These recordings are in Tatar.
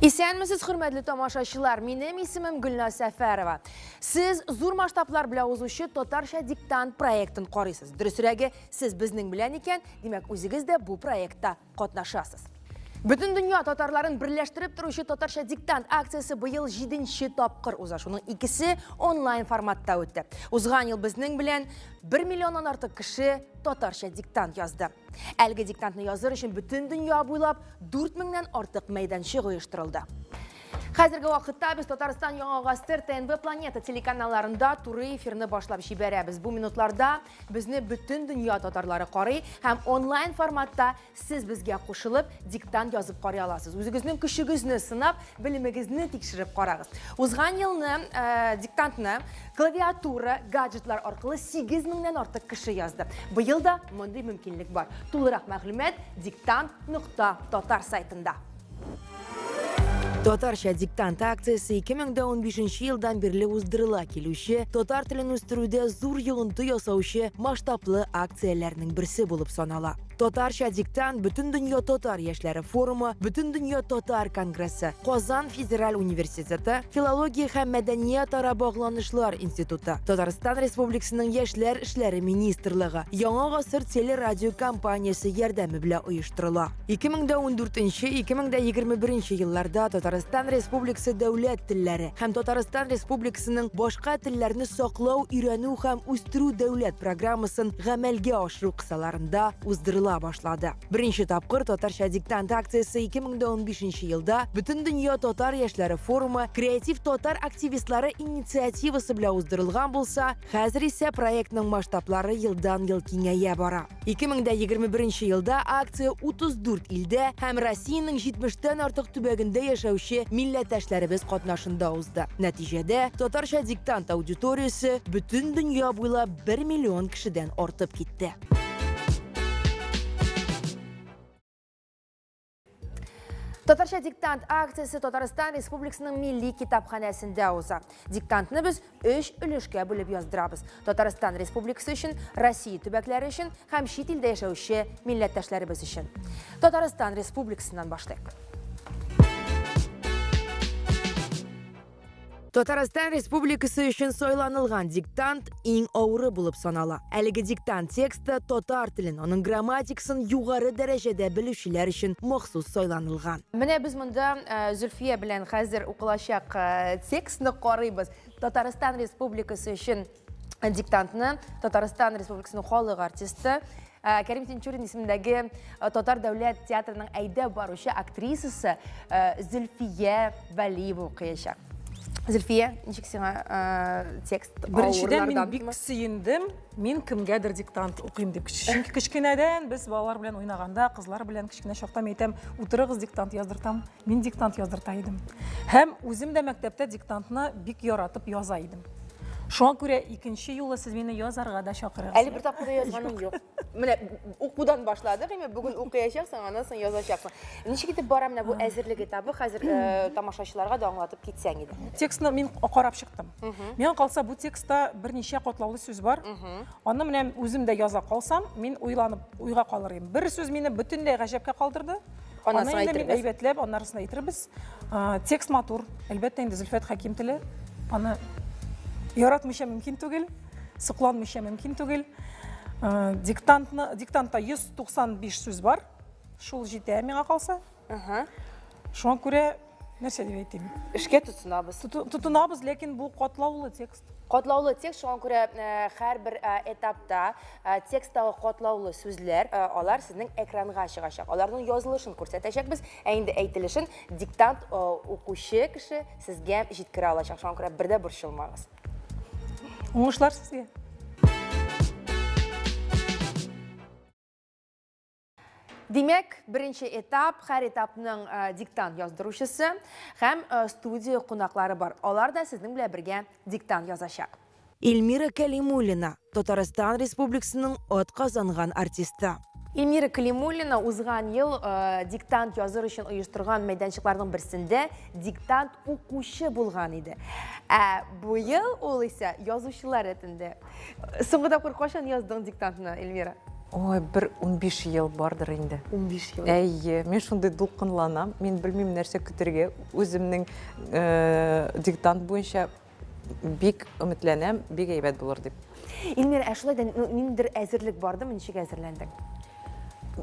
İsənmisiz, hürmetli tamaşaçılar, benim ismim Gülnaz Səfərova. Siz zor masштабlar bilan o'zuvchi Totarsha diktant proyektini qaraysiz. Durusragi, siz bizning bilan ekan, demak o'zingiz de bu proyektda qatnashasiz. Bütün dünya Tatarların birleştirip duruşu Totarsha diktant aksiyasi bu yıl 7-ci tapqır o'za. Şunun ikisi online formatda o'tdi. O'zgan yıl bizning bilan 1 milyondan ortiq kishi Totarsha diktant yozdi. Elgi diktantni yozir için bütün dünya bo'ylab 4000dan ortiq maydoncha uyushtirildi. Hozirgi vaqtda biz Tatariston Yangi Asr TNV Planeta telekanallarında turi efirini boshlab jiberamiz. Bu minutlarda bizni bütün dünya tatarlari qaray, ham online formatda siz bizga qo'shilib diktant yozib qaray olasiz. O'zingizning kuchingizni sinab, bilimingizni tekshirib qarag'iz. O'zgan yilni diktantni klaviatura, gadjetlar orqali 8000 dan ortiq kishi yozdi. Bu yilda bunday mumkinlik bor. To'liq ma'lumot diktant.tatar saytida. Totarsha diktant aksiyasi 2015 yıldan beri o'zdirila keluvchi Totar tilini o'stiruvda zo'r yig'inti yasovchi masштабli aksiyalarning birisi bo'lib sanaladi. Totarsha diktant Bütün Dünya Totar Yoshlari Forumi, Bütün Dünya Totar Kongressi, Qozon Federal Universiteti, Filologiya ham madaniyat-aro bog'lanishlar instituti, Tatariston Respublikasining Yoshlar ishlari ministrligi, Yangi Asr teleradio kompaniyasi yordami bilan uyushtiriladi. 2014-2021 yillarda Tatariston Respublikasi davlat tillari ham Tatariston Respublikasining boshqa tillarini saqlov, o'rganuv ham o'stiruv davlat programmasini amalga oshirish qisalarida o'zdiriladi başladı. Birinchi tapqir Totarsha diktant aksiyasi 2015 yilda Bütün Dünya Totar Yoshlari Forumi kreativ Totar aktivistlari inisiativasi bilan o'zdirilgan bo'lsa, hozir esa proyektning masshtablari yildan-yil kengaya boradi. 2021 yilda aksiya 34 ilda ham Rossiyaning 70 dan ortiq tubagida yashovchi millatdoshlarimiz qatnashida o'zdi. Natijada Totarsha diktant auditoriyasi butun dunyo bo'ylab 1 million kishidan ortib ketdi. Totarsha diktant aksiyasi Tatariston Respublikasining Milliy kitobxonasida o'za. Diktantni biz 3 ulushga bo'lib yozdiramiz. Tatariston Respublikasi uchun, Rossiya tubaklari uchun, ham chet elda yashovchi millatdoshlarimiz uchun. Tatariston Respublikasidan boshlaylik. Tatariston Respublikasi uchun saylanilgan diktant eng og'iri bo'lib sanaladi. Haligi diktant teksti Totar tilini, uning grammatikasini yuqori darajada biluvchilar uchun maxsus saylanilgan. Mana biz bunda Zulfiya bilan hozir o'qilashaq tekstni qaraymiz. Tatariston Respublikasi uchun diktantni Tatariston Respublikasining xalq artisti Karim Tinchurin ismidagi Totar davlat teatrining aydab boruvchi aktrisasi Zulfiya Valiyeva o'qiyashaq. Zulfiya, nechik senga tekst Birinchidan men bek suyundim. Men kimgadir diktant o'qiyim deb. Chunki kichkinadan biz bolalar bilan o'ynaganda, qizlar bilan kichkina chaqda aytam, o'tirig'iz diktant yozdirtam, men diktant yozdirtaydim. Ham o'zim de maktabda diktantni bek yoratib yozaydim. Şuna göre ikinci yolla siz beni yazarga da çağırırsınız. Ali bir tapıda yazmanım yok. Mene okudan başladık ama bugün okuyacaksan, ondan sonra yazacaksın. Nişe gidip baram bu ezirlik etabı hazır tamaşaçılarga da anlatıp gitsen idi. Tekstini men qarab chiqdim. Men qalsa bu tekstda bir necha qatlovli so'z bor. Onni men o'zim de yoza qolsam, men o'ylanib o'yga qolar edim. Bir so'z meni butunlay g'ajabga qoldirdi. Onasini aytib aybetlab, onlarisini aytibmiz. Tekst matur, albatta endi Zulfat Hakim tili. Ana yaratmışa mümkün değil, sıklanmışa mümkün değil. Diktantta 195 söz var. Şol jete mega qalsa. Şuna göre nerse deb aytayım. İşke tutunabız. Tutunabız, lekin bu qatlovli tekst. Qatlovli tekst şuna göre her bir etapda tekstdagi qatlovli so'zlar olar sizning ekranga chiqashaq. Ularning yozilishini ko'rsatashaq biz, endi aytilishin diktant o'quvchi kishi sizga yetkira olacaq. Şuna göre birda bir shilmag'iz. Oңышlar sizге. Demek birinci etap, her etapның diktant yazdıruşысы hem studiya qonaqlari var. Onlar da sizin bilan birga diktant yazacak. Elmira Kalimulina, Tatariston Respublikasining ot qozongan artisti. Elmira Kalimulina o'zgan yil diktant yozish uchun uyushtirgan maydonchiqlarning birisida diktant o'quvchi bo'lgan edi. Bu yil u esa yozuvchilar etindi. So'nggi taqir qachon yozding diktantni, Elmira? Ой, бір 15 ел бардыр инде. 15 ел. Әйе, мен шундай дулкынланам. Мен білмеймін нәрсе көтерге. Өзімнің диктант бойынша бик үмітләнәм, бик әйбәт булыр дип. Илмир, шулай да ниндер әзерлек бардымы, ничек әзерләндең?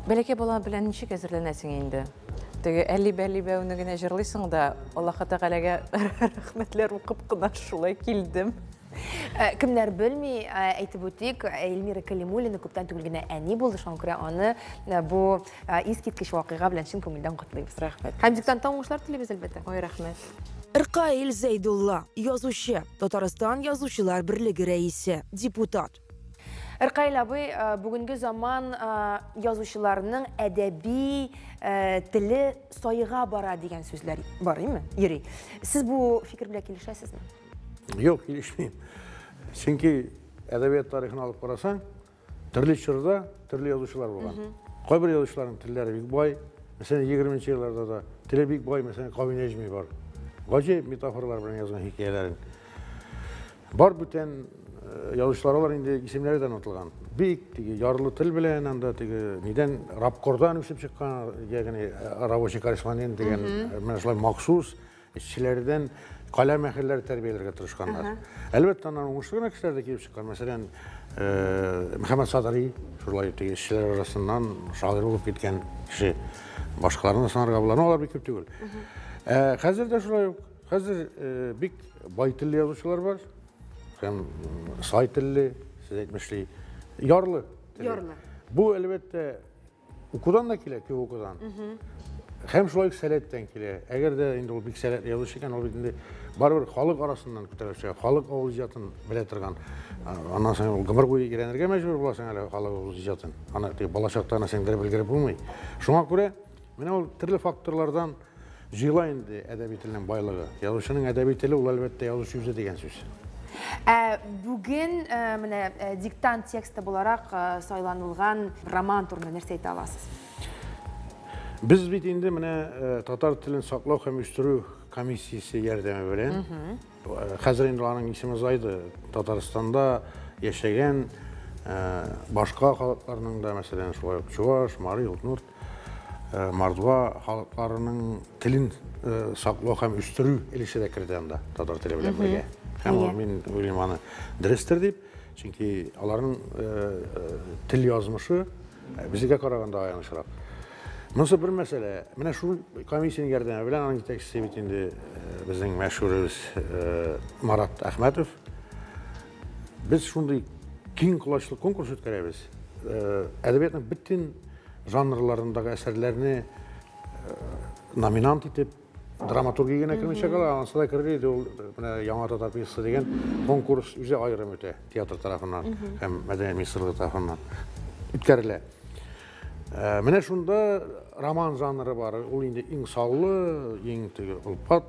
Бәләкәй бала белән ничек әзерләнәсең инде? Теге әлибә уны генә җырлыйсың да, Аллаһ Тәгаләгә рәхмәтләр укып кына шулай килдем. Кемнәр белми, әйтеп үтик, Эльмира Калимуллина күптән түгел генә әни булды, шуңа күрә аны бу искиткеч вакыйга белән чын күңелдән котлыйбыз. Рәхмәт. Һәм диктанттан уңышлар телибез әлбәттә. Ой, рәхмәт. Иркаил Зәйдулла, язучы, Татарстан Язучылар берлеге рәисе, депутат. Иркаил абый, бүгенге заман язучыларның әдәби теле сайыга бара дигән сүзләр бар, йөри. Сез бу фикер белән килешәсезме? Yok, ilişmeyim. Çünkü edebiyat tarihini alıp barasan, türlü çırda, türlü yazıcılar olan. Koy bir yazıcıların tilleri büyük boy. Mesela 20. yıllarda da tili büyük boy, mesela Kavin Necmi var. Gacı metaforlar bilen yazılan hikayelerin. Var bütün yazıcılar olan indi isimleri de unutulgan. Büyük, yarılı til bilen, anda neden Rapkordan üstüp çıkan, yani Ravoşi Karismanin degen, mesela maksus, işçilerden kalem ehilleri terbiyelerine tırışkanlar. Elbette onların uğuşluğuna kişiler de gelip çıkan. Mesela Mehmet Sadari, şurada işçiler arasından şair olup gitken kişi, başkalarına sanır kabullarına olar bir köp değil. Hazır da şurada yok. Hazır bir baytilli yazıcılar var. Hem saytilli, siz etmişli, yarlı. Yarlı. Bu elbette okudan da kile, köy okudan. Hem şulay seletten kile. Eğer de indi o bir selet yazışırken o bitinde barbar halk arasından kütüleşe, halk oğuzcatın biletirgan. Ondan sonra o gımır koyu girenirge mecbur bulasın hele halk oğuzcatın. Ana balaşaklarına sen de bilgiri bulmayı. Şuna göre mene o türlü faktörlerden jıyla indi edebi tilinin baylığı. Yazışının edebi tili ol elbette yazışı yüze degen söz. Bugün diktant teksti olarak saylanılgan roman turuna nerse ayta alasız? Biz bitinde mene Tatar tilin saklav hem üstürü komisyası yerdeme bilen. Hazır indi onun isimiz aydı. Tataristan'da yaşayan başka halklarının da mesela Çuvaş, Mari, Ultnurt, Mardva halklarının tilin saklav hem üstürü ilişki de kirden de Tatar tili bilen birge. Hem o min uylimanı drestir deyip. Çünkü onların til yazmışı bizge karaganda ayanışıraq. Nasıl bir mesele? Mene şu komisyonun yerdeme bilen hangi teksti bitinde bizim meşhurumuz Marat Ahmetov. Biz şunday keng kulaçlı konkurs ötküremiz. Edebiyatın bütün janrlarındaki eserlerini nominant etip dramaturgiyine kirmişe kadar ansa da kirliydi. Yana Tatar piyasası degen konkurs üze ayrım öte tiyatr tarafından hem medeni misirli tarafından ötkürüle. Mene şunda roman janrı var. O indi iň sallı, iň ulpat,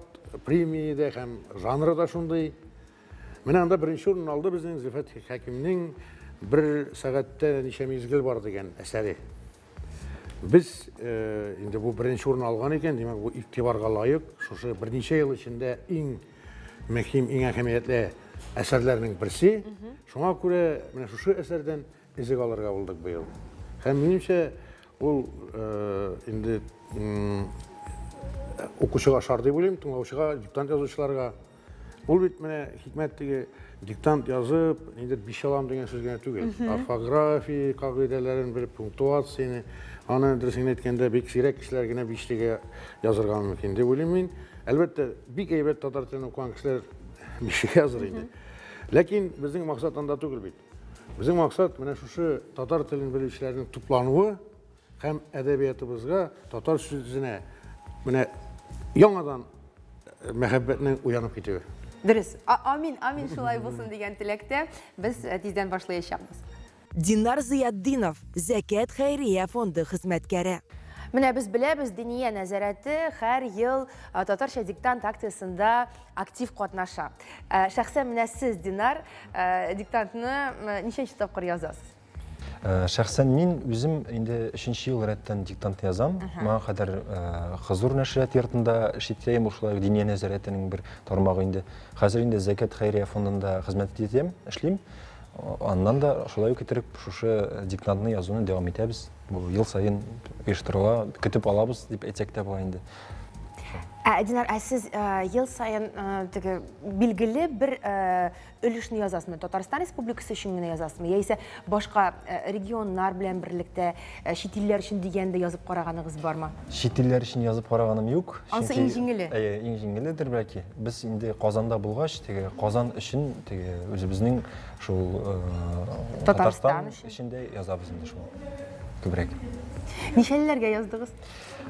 premiyede hem janrı da şunday. Mene anda birinci orun aldı bizning Zifat Hakimning bir sagatda neçe mezgil bar degen eseri. Biz indi bu birinci orun algan eken, demek bu iktibarga layık. Şuşu bir neçe yıl içinde iň mehim, iň ähemiyetli eserlerinin birisi. Şuna göre mene şuşu eserden izik alırga bulduk bu yıl. Hem menimçe ol indi okuşuğa şardı bulayım, tınlauşuğa, diktant yazıcılarga. Ol bit mene hikmetteki diktant yazıp, nedir bir şey alam degen söz gene tügel. Orfografi kagidelerin bir punktuasyonu, anı dersini etkende bir sirek kişiler gene bir işlige yazırgan mümkün de bulayım. Elbette bir eybet Tatar tilini okuyan kişiler bir şey yazır indi. Lakin bizim maksat anda tügel bit. Bizim maksat mene şu Tatar tilinin bilişlerinin toplanığı hem edebiyatımızga Tatar sözüne mene yanadan mehabbetine uyanıp gidiyor. Dürüst. Amin, amin şulay bulsun degen tilekte biz tezden başlayacağız. Dinar Ziyaddinov, Zekat Xayriye Fondu hizmetkari. Mine biz bilemiz diniye nezareti her yıl Tatarşa diktant aksiyasında aktif katnaşa. Şahsen mine siz Dinar diktantını neçençi tapkır yazasız? Şahsen min özüm indi 3-nji yıl retten diktant yazam. Mağa kadar Huzur Neşriyat yurtunda işitleyim uşulay diniye nezaretining bir tarmagı indi. Hazır indi Zekat Xayriye Fondunda hizmet edeyim, işleyim. Аннан да шулай кетереп шушы диктантны язуны дәвам итәбез. Бу ел сайын оештырыла, көтеп алабыз дип әйтсәк тә була инде. Динар, сіз ел сайын белгілі бір өлішіні язасымы? Татарстан Республикасы үшін мені язасымы? Яйсе башқа регионлар білен бірлікті шетеллер үшін дегенде yazып қарағаныңыз бар ма? Шетеллер үшін yazып қарағаным юк. Ансы ең жеңілі? Ең жеңілідір бәлки. Біз инде Қазанда булгач, Қазан үшін өзебезнең шул Татарстан өчендә язабыз инде шул. Күбрәк. Нишәлләргә яздыгыз?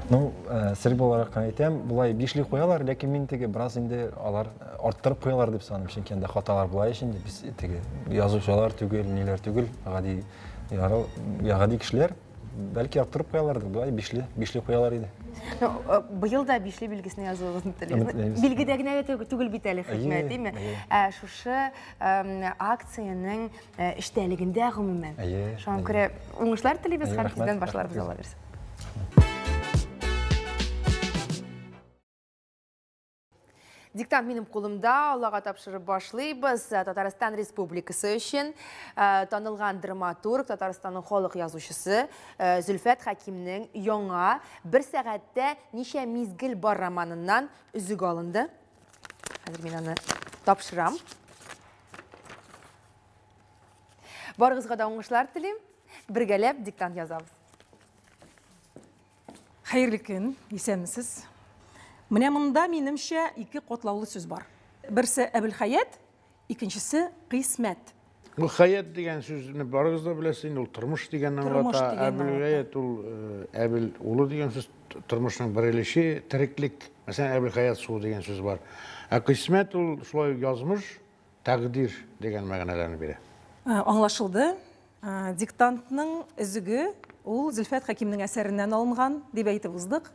Ну, сирк буларак әйтәм, булай бишле куялар, ләкин мин бераз инде алар арттырып куялар дип саныйм, чөнки анда хаталар була ишенде. Без язучылар түгел, ниләр түгел, гади кешеләр бәлки арттырып куялар, булай бишле куялар иде. Быел да бишле билгесенә язуыгызны телибез. Билгедә генә түгел бит әле хикмәт, димме? Шушы акцияның эштәлегендә гомумән. Шуңа күрә уңышлар телибез, һәм сездән башларыбыз ала бирсен. Диктант минем қолымда, Аллаға тапшырып башлыйбыз. Татарстан Республикасы үшін танылған драматург, Татарстанның халық язучысы Зөлфәт Хакимнің яңа бір сәғәттә неше мизгіл бар романынан үзік алынды. Қазір мен аны тапшырам. Барығызға да оңышлар тілейм. Біргәләп диктант язабыз. Хәйрлі күн, есәмісіз. Менә монда минемчә ике катлаулы сүз бар. Берсе Әбелхаят, икенчесе Кыйсмәт. Бу хаят дигән сүзне барыгыз да беләсез, ул тормыш дигәннән ата. Әбелхаят ул әбел улы дигән сүз тормышның берелеше, тереклек. Мәсәлән, Әбелхаят су дигән сүз бар. Кыйсмәт ул шулай язмыш, тәкъдир дигән мәгънәләрне бирә. Аңлашылды. Диктантның өзігі ул Зөлфәт Хакимнің әсәрінен алынған дип әйтеп уздык.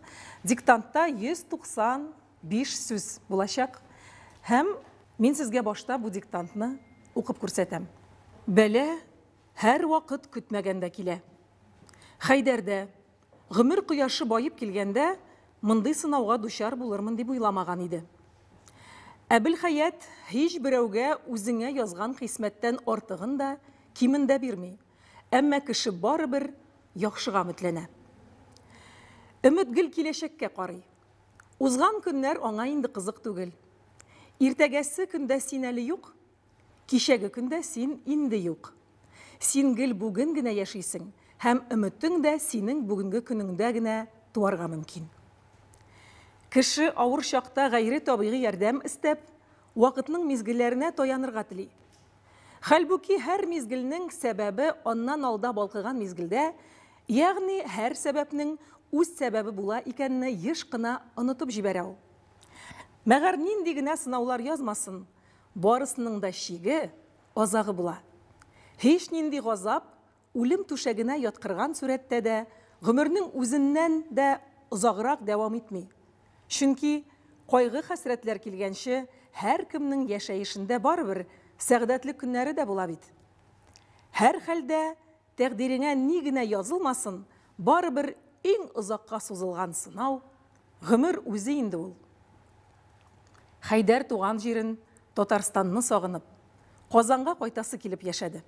Диктантта 195 сүз булачак. Һәм мин сезгә башта бу диктантны укып күрсәтәм. Бәлә һәр вакыт көтмәгәндә килә. Хәйдәрдә гомер кояшы байып килгәндә мондый сынауга дучар булырмын дип уйламаган иде. Әбелхаят һич берәүгә үзеңә язган Кыйсмәттән артыгын да кимен дә бирми. Әмма кеше барыбер яхшыга өметләнә. Өмет гел киләчәккә карый. Узган көннәр аңа инде кызык түгел. Иртәгәсе көндә син әле юк, кичәге көндә син инде юк. Син гел бүген генә яшисең, һәм өмөтең дә синең бүгенге көнеңдә генә туарга мөмкин. Кеше авыр чакта гайри табигый ярдәм истәп, вакытның мизгелләренә таянырга тели. Хәлбуки һәр мизгелнең сәбәбе аннан алда балкыган мизгелдә, ягъни һәр сәбәпнең үз сәбәбе була икәнне еш кына онытып җибәрә ул. Мәгәр нинди генә сынаулар язмасын, барысының да шиге, азагы була. Һич нинди газап, үлем түшәгенә яткырган сурәттә дә гомернең үзеннән дә озаграк дәвам итми. Чөнки кайгы хәсрәтләр килгәнче, һәр кемнең яшәешендә барыбер сәгъдәтле көннәре дә була бит. Һәр хәлдә тәкъдиреңә ни генә язылмасын, барыбер иң озакка сузылган сынау гомер үзе инде ул. Хәйдәр туган җирен, Татарстанны сагынып, Казанга кайтасы килеп яшәде.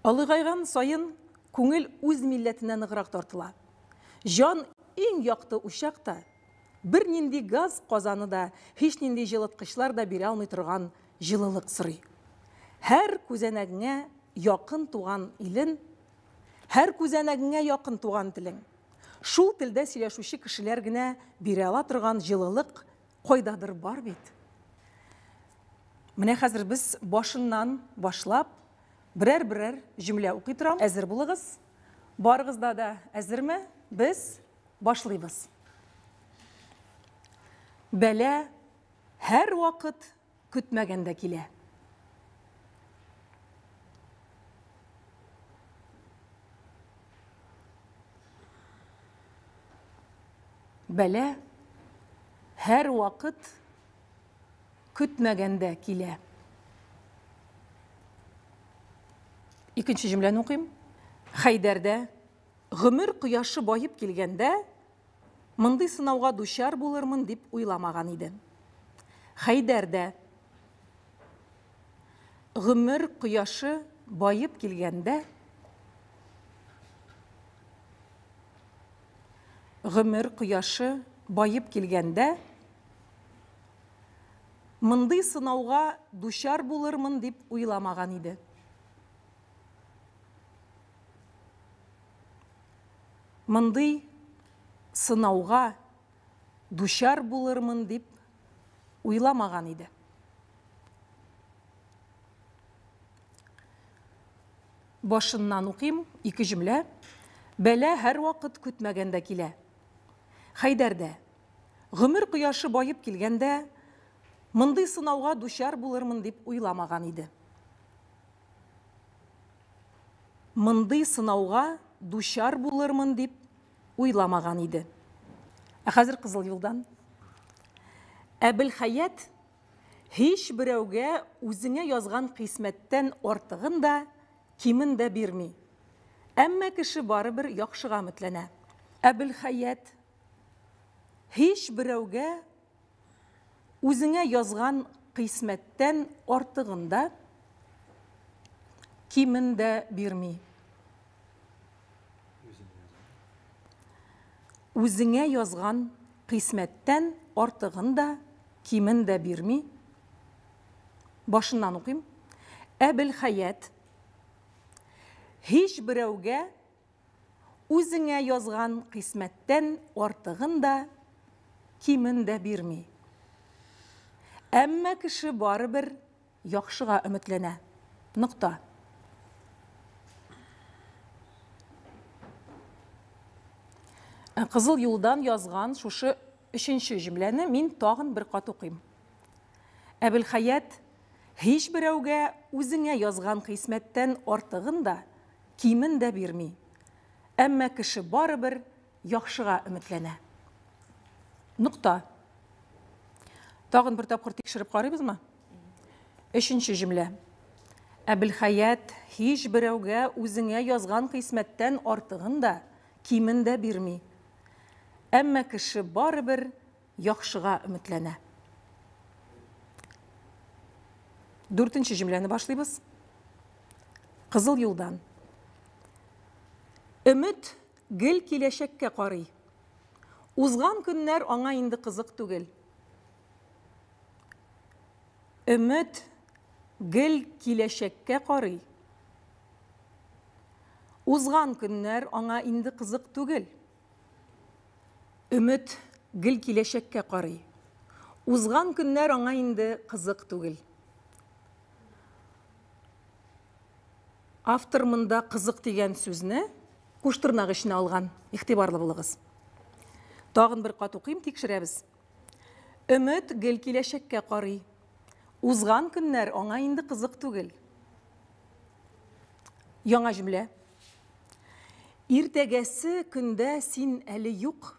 Алыгайган саен күңел үз милләтенә ныграк тартыла. Җан иң якты учакта, бер нинди газ казаны да, һич нинди җылыткычлар да бирә алмый торган җылылык сорый. Һәр күзәнәгеңә якын туган илен, һәр күзәнәгеңә якын туган телең. Шул телдә сөйләшүче кешеләр генә бирә ала торган җылылык кайдадыр бар бит. Менә хәзер без башыннан башлап берәр җөмлә укый торам. Әзер булыгыз. Барыгызда да әзерме? Без башлыйбыз. Бәлә һәр вакыт көтмәгәндә килә. Бәлә һәр вакыт көтмәгәндә килә. Икенче җөмләне укыйм. Хәйдәрдә гомер кояшы байып килгәндә, мондый сынауга дучар булырмын дип уйламаган иде. Хәйдәрдә гомер кояшы байып килгәндә, гомер кояшы байып килгәндә, мондый сынауга дучар булырмын дип уйламаган иде. Мондый сынауга дучар булырмын дип уйламаган иде. Башыннан укыйм, 2 җөмлә. Бәлә һәр вакыт көтмәгәндә килә. Хәйдәрдә, гомер кояшы байып килгәндә, мондый сынауга дучар булырмын дип уйламаган иде. Мондый сынауга дучар булырмын дип уйламаган иде. Хәзер Кызыл юлдан. Әбелхаят һич берәүгә үзеңә язган кыйсмәттән артыгын да, кимен дә бирми. Әмма кеше барыбер яхшыга өметләнә. Әбелхаят һич берәүгә үзеңә язган кыйсмәттән артыгын да, кимен дә бирми. Үзеңә язган кыйсмәттән артыгын да, кимен дә бирми. Башыннан укыйм. Әбелхаят һич берәүгә үзеңә язган кыйсмәттән артыгын да, кимен дә бирми. Әмма кеше барыбер яхшыга өметләнә. Нокта. Кызыл юлдан язган шушы 3-нче җөмләне мин тагын бер кат укыйм. Әбелхаят һич берәүгә үзеңә язган кыйсмәттән артыгын да, кимен дә бирми. Әмма кеше барыбер яхшыга өметләнә. Нукта. Тагын бер тапкыр тикшереп карыйбызмы? 3-нче җөмлә. Әбелхаят һич берәүгә үзеңә язган кыйсмәттән артыгын да, кимен дә бирми. Әмма кеше барыбер яхшыга өметләнә. 4-нче җөмләне башлыйбыз. Кызыл юлдан. Өмет гел киләчәккә карый. Узган көннәр аңа инде кызык түгел. Өмет гел киләчәккә карый. Узган көннәр аңа инде кызык түгел. Өмет гел киләчәккә карый. Узган көннәр аңа инде кызык түгел. Автор монда кызык дигән сүзне куштырнак эченә алган. Игътибарлы булыгыз. Тагын бер кат укыйм, тикшерәбез. Өмет гел киләчәккә карый. Узган көннәр аңа инде кызык түгел. Яңа җөмлә. Иртәгәсе көндә син әле юк.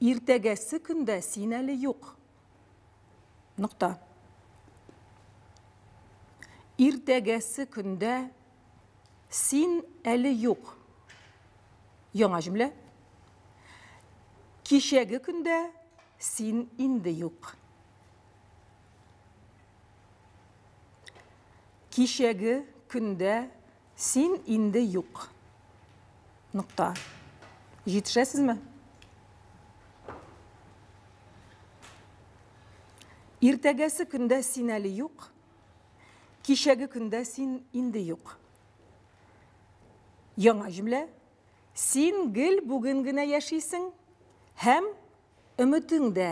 Иртәгәсе көндә син әле юк. Нокта. Иртәгәсе көндә син әле юк. Яңа җөмлә. Кичәге көндә син инде юк. Кичәге көндә син инде юк. Нокта. Җитешәсезме? Иртәгәсе көндә син әле юк. Кичәге көндә син инде юк. Яңа җөмлә. Син гел бүген генә яшисең, һәм өметең дә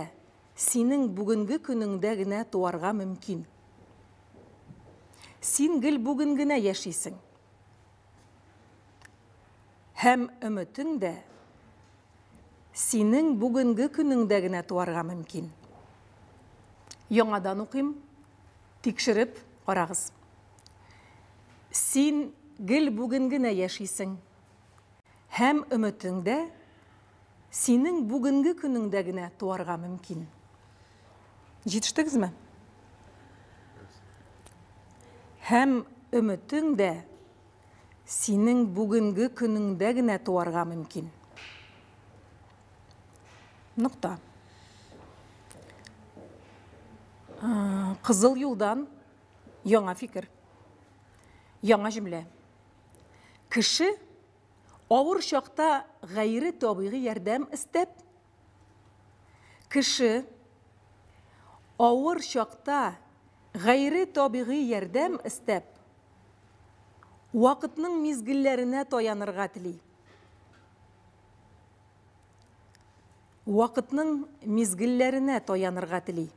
синең бүгенге көнеңдә генә туарга мөмкин. Син гел бүген генә яшисең, һәм өметең дә синең бүгенге көнеңдә генә туарга мөмкин. Яңадан укыйм, тикшереп карагыз. Син гел бүген генә яшисең, һәм өметең дә синең бүгенге көнеңдә генә туарга мөмкин. Җитештегезме? Һәм өметең дә синең бүгенге көнеңдә генә туарга мөмкин. Нокта. Кызыл юлдан яңа фикер. Яңа җөмлә. Кеше авыр чакта гайри табигый ярдәм истәп. Кеше авыр чакта гайри табигый ярдәм истәп вакытның мизгелләренә таянырга тели. Вакытның мизгелләренә таянырга тели.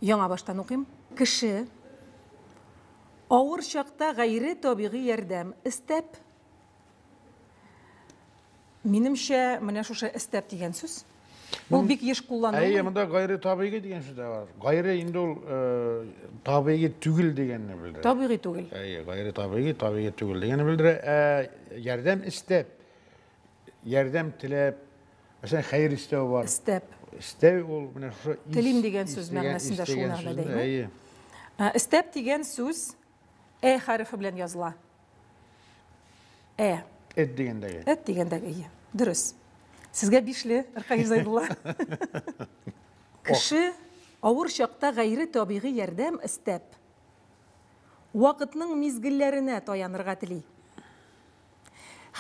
Яңа баштан укыйм. Кеше авыр чакта гайри табигый ярдәм истәп. Минемчә, менә шушы истәп дигән сүз. Ул бик еш кулланылган. Әйе, монда гайри табигый дигән сүз дә бар. Гайри инде ул табигый түгел дигәнне белдерә. Табигый түгел. Әйе, гайри табигый, табигый түгел дигәнне белдерә. Ярдәм истәп, ярдәм теләп, мәсәлән, хәйр истәү бар. Истәп. Истәү ул менә шушы Телим дигән сүз мәгънәсендә шул мәгънәдә дәйме? Әйе. Истәп дигән сүз хәрефе белән языла. Эт дигәндәге. Эт дигәндәге. Дөрес. Сезгә бишле, Ркаи Зайдулла. Кеше авыр чакта гайри табигый ярдәм истәп вакытның мизгелләренә таянырга тели.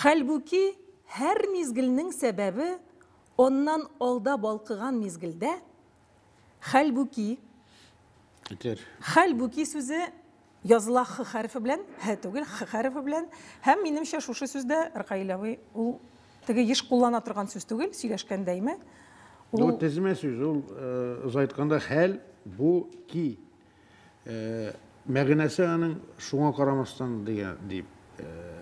Хәлбуки һәр мизгелнең сәбәбе оннан алда балкыган мизгелдә. Хәлбуки сүзе языла х хәрефе белән, түгел, х хәрефе белән. Һәм минемчә шушы сүздә Ркаиләви ул теге еш куллана торган сүз түгел, сөйләшкәндә име? Ул тезмә сүз, ул айтканда хәл, бу, ки. Мәгънәсе аның шуңа карамастан дигән дип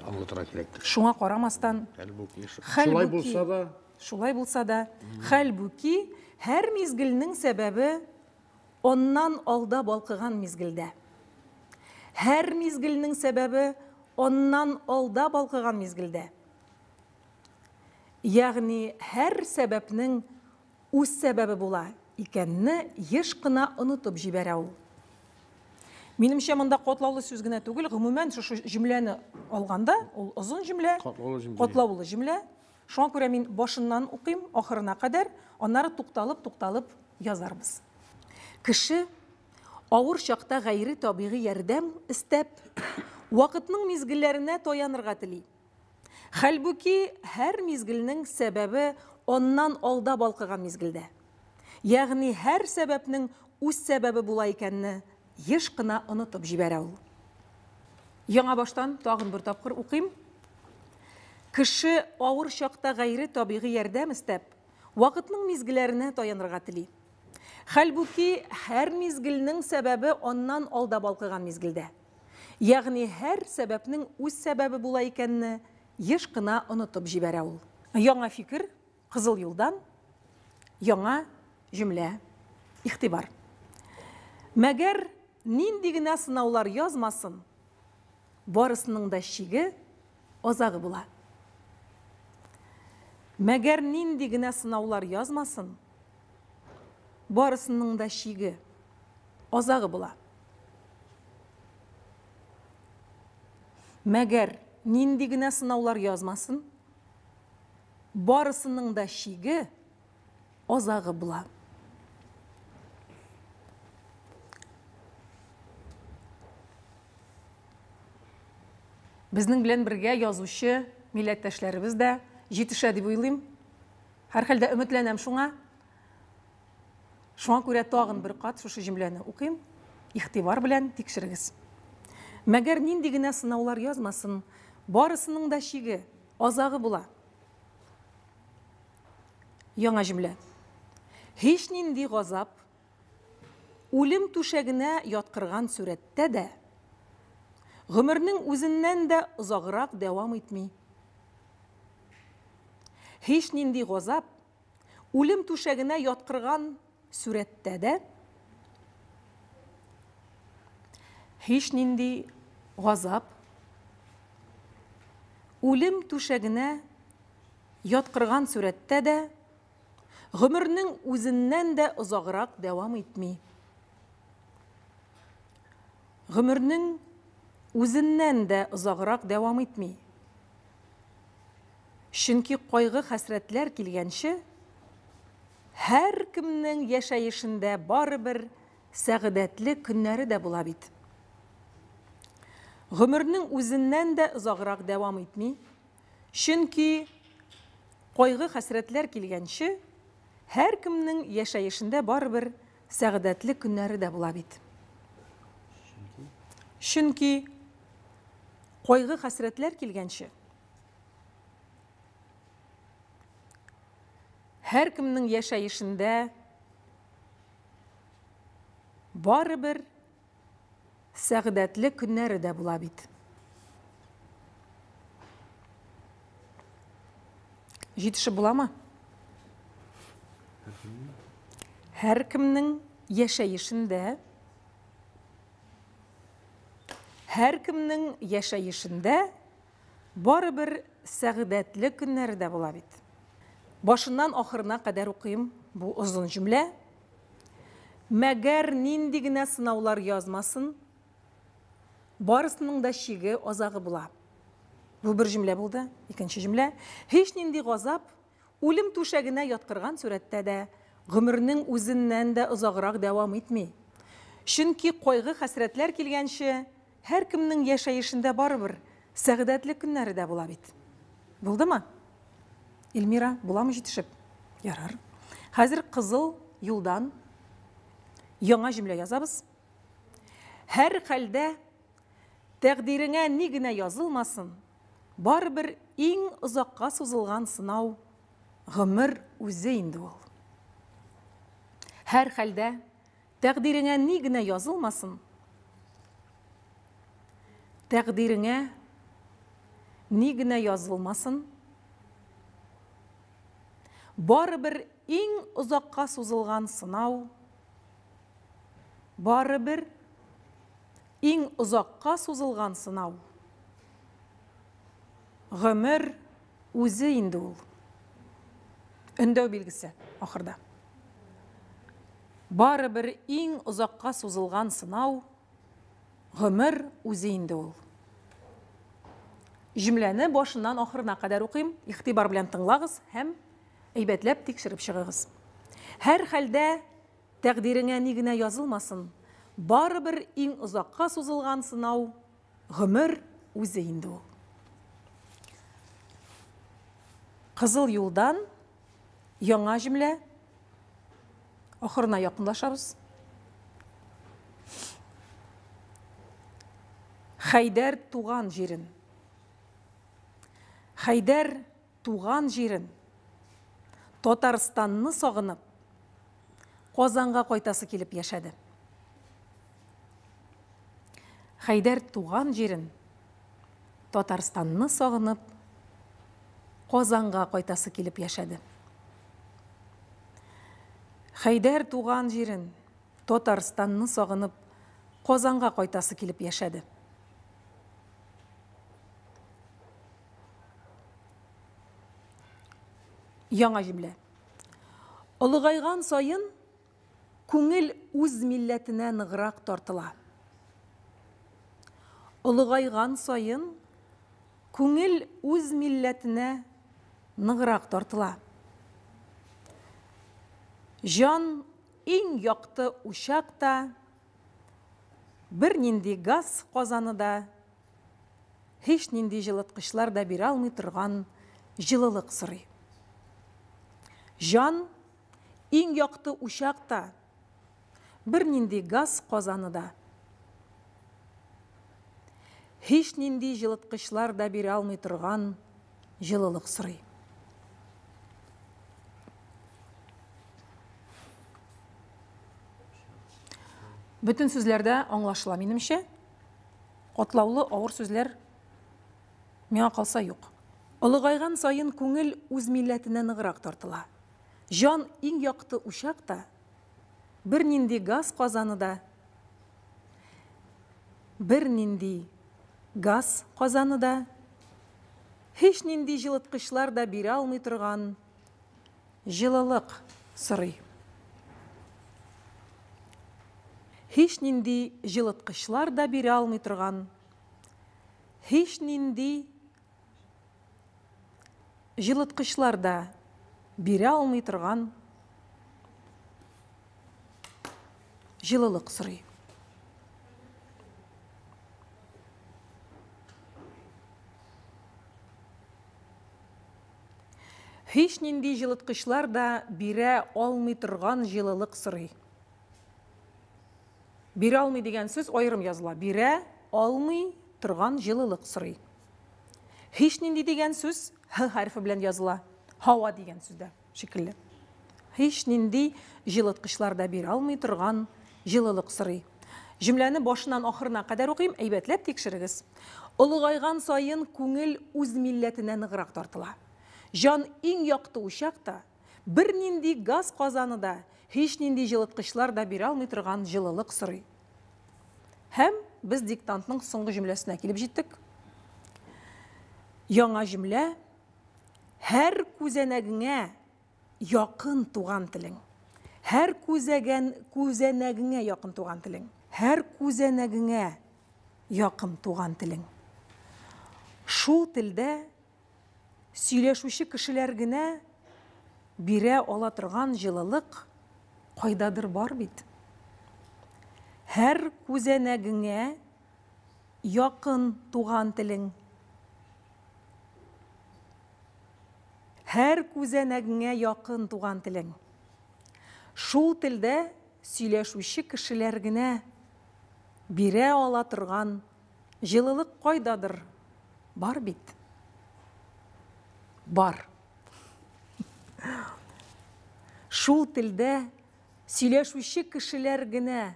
аңлатырга кирәктер. Шуңа карамастан Хәлбуки. Шулай булса да, шулай булса да, хәлбуки һәр мизгелнең сәбәбе оннан алда балкыган мизгелдә. Һәр мизгелнең сәбәбе оннан алда балкыган мизгелдә. Ягъни һәр сәбәпнең үз сәбәбе була икәнне еш кына онытып җибәрә ул. Минемчә, монда катлаулы сүз генә түгел, гомумән шушы җөмләне алганда, ул озын җөмлә, катлаулы җөмлә. Шуңа күрә мин башыннан укыйм, ахырына кадәр, аннары тукталып язарбыз. Кеше авыр чакта гайри табигый ярдәм истәп вакытның мизгелләренә таянырга тели. Хәлбуки һәр мизгелнең сәбәбе оннан алда балкыган мизгелдә. Ягъни һәр сәбәпнең үз сәбәбе була икәнне еш кына онытып җибәрә ул. Яңа баштан тагын бер тапкыр укыйм. Кеше авыр чакта гайри табигый ярдәм истәп вакытның мизгелләренә таянырга тели. Хәлбуки һәр мизгелнең сәбәбе оннан алда балкыган мизгелдә. Ягъни һәр сәбәпнең үз сәбәбе була икәнне еш кына онытып җибәрә ул. Яңа фикер, кызыл юлдан, яңа җөмлә, игътибар. Мәгәр нинди генә сынаулар язмасын, барысының да шиге, азагы була. Мәгәр нинди генә сынаулар язмасын, барысының да шиге, азагы була. Мәгәр нинди генә сынаулар язмасын, барысының да шиге, азагы була. Безнең белән бергә язучы милләттәшләребез дә җитешә дип уйлыйм. Һәр хәлдә өметләнәм шуңа. Шуңа күрә тагын бер кат шушы җөмләне укыйм. Игътибар белән тикшерегез. Мәгәр нинди генә сынаулар язмасын, барысының да шиге, азагы була. Яңа җөмлә. Һич нинди газап үлем түшәгенә яткырган сүрәттә дә гомернең үзеннән дә озаграк дәвам итми. Һич нинди газап үлем түшәгенә яткырган сүрәттә дә һич нинди газап үлем түшәгенә яткырган сүрәттә дә гомернең үзеннән дә озаграк дәвам итми. Гомернең үзеннән дә озаграк дәвам итми. Чөнки кайгы хәсрәтләр килгәнче, һәр кемнең яшәешендә барыбер сәгъдәтле көннәре дә була бит. Гомернең үзеннән дә озаграк дәвам итми, чөнки кайгы хәсрәтләр килгәнче, һәркемнең яшәешендә барыбер сәгъдәтле көннәре дә була бит. Чөнки кайгы хәсрәтләр килгәнче, һәркемнең яшәешендә барыбер сәгъдәтле көннәре дә була бит. Җитешеп буламы? Һәркемнең яшәешендә барыбер сәгъдәтле көннәре дә була бит. Башыннан ахырына кадәр укыйм бу озын җөмлә. Мәгәр нинди генә сынаулар язмасын, барысының да чиге азагы була. Бу бер җөмлә булды. Икенче җөмлә. Һич нинди газап үлем түшәгенә яткырган сурәттә дә гомернең үзеннән дә озаграк дәвам итми. Чөнки кайгы хәсрәтләр килгәнче, һәркемнең яшәешендә барыбер сәгъдәтле көннәре дә була бит. Булдымы? Илмира, буламы җитешеп? Ярар. Хәзер кызыл юлдан яңа җөмлә язабыз. Һәр хәлдә тәкъдиреңә ни генә язылмасын, барыбер иң озакка сузылган сынау гомер үзе инде ул. Һәр хәлдә тәкъдиреңә ни генә язылмасын, тәкъдиреңә ни генә язылмасын, барыбер иң озакка сузылган сынау, барыбер иң озакка сузылган сынау гомер үзе инде ул. Өндәү билгесе ахырда. Барыбер иң озакка сузылган сынау гомер үзе инде ул. Җөмләне башыннан ахырына кадәр укыйм, игътибар белән тыңлагыз һәм әйбәтләп тикшереп чыгыгыз. Һәр хәлдә тәкъдиреңә ни генә язылмасын, барыбер иң озакка сузылган сынау гомер үзе инде ул. Кызыл юлдан яңа җөмлә ахырына якынлашабыз. Хәйдәр туган җирен. Хәйдәр туган җирен, Татарстанны сагынып, Казанга кайтасы килеп яшәде. Хәйдәр туган җирен, Татарстанны сагынып, Казанга кайтасы килеп яшәде. Хәйдәр туган җирен, Татарстанны сагынып, Казанга кайтасы килеп яшәде. Яңа җөмлә. Олыгайган сайын күңел үз милләтенә ныграк тартыла. Олыгайган сайын күңел үз милләтенә ныграк тартыла. Жан иң якты учакта, бер нинди газ казаны да, һич нинди җылыткычлар да бирә алмый торган җылылык сорый. Жан иң якты учакта, бер нинди газ казаны да, һич нинди җылыткычлар да бирә алмый торган җылылык сорый. Bütün сүзләрдә аңлашыла минемчә. Катлаулы авыр сүзләр миңа калса юк. Олыгайган сайын күңел үз милләтенә ныграк тартыла. Жан иң якты учакта, бер нинди газ казаны да, һич нинди җылыткычлар да бирә алмый торган җылылык сорый. Һич нинди җылыткычлар да бирә алмый торган, һич нинди җылыткычлар да бирә алмый торган җылылык сорый. Hiç nindi жылытқычлар да бире алмый торган жылылык сырый. Бире алмый деген сөз айрым языла. Бире алмый торган жылылык сырый. Hiç nindi деген сөз Х harfi белән языла. Һава деген сүздә шикелле. Hiç nindi жылытқычлар да бире алмый торган жылылык сырый. Җөмләне башыннан ахырына кадәр укыйм, әйбәтләп тикшерегез. Улыгайган сайын күңел үз милләтенә ныграк тартыла. Жан иң якты учакта, бер нинди газ казаны да, һич нинди жылыткычлар да бирә алмый торган жылылык сырый. Һәм без диктантның соңгы җөмләсенә килеп җиттек. Яңа җөмлә: һәр күзәнәгеңә якын туган телең. Һәр күзәнәгеңә якын туган телең. Һәр күзәнәгеңә якын туган телең. Шул телдә сөйләшүче кешеләр генә бирә ала торган җылылык кайдадыр бар бит. Һәр күзәнәгеңә якын туган телең. Һәр күзәнәгеңә якын туган телең. Шул телдә сөйләшүче кешеләр генә бирә ала торган җылылык кайдадыр бар бит. Бар. Шул телдә сөйләшүче кешеләр генә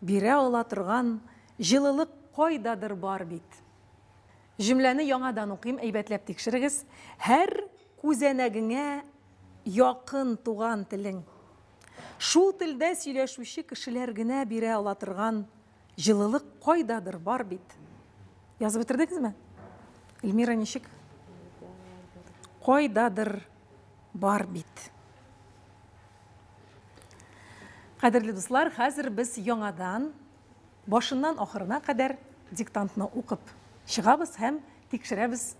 бирә ала торган җылылык кайдадыр бар бит. Җөмләне яңадан укыйм, әйбәтләп тикшерегез. Һәр күзәнәгеңә якын туган телең. Шул телдә сөйләшүче кешеләр генә бирә ала торган җылылык кайдадыр бар бит. Язып бетердегезме? Эльмира ничек? Кайдадыр бар бит. Кадерле дуслар, хәзер без яңадан башыннан ахырына кадәр диктантны укып чыгабыз һәм тикшерәбез.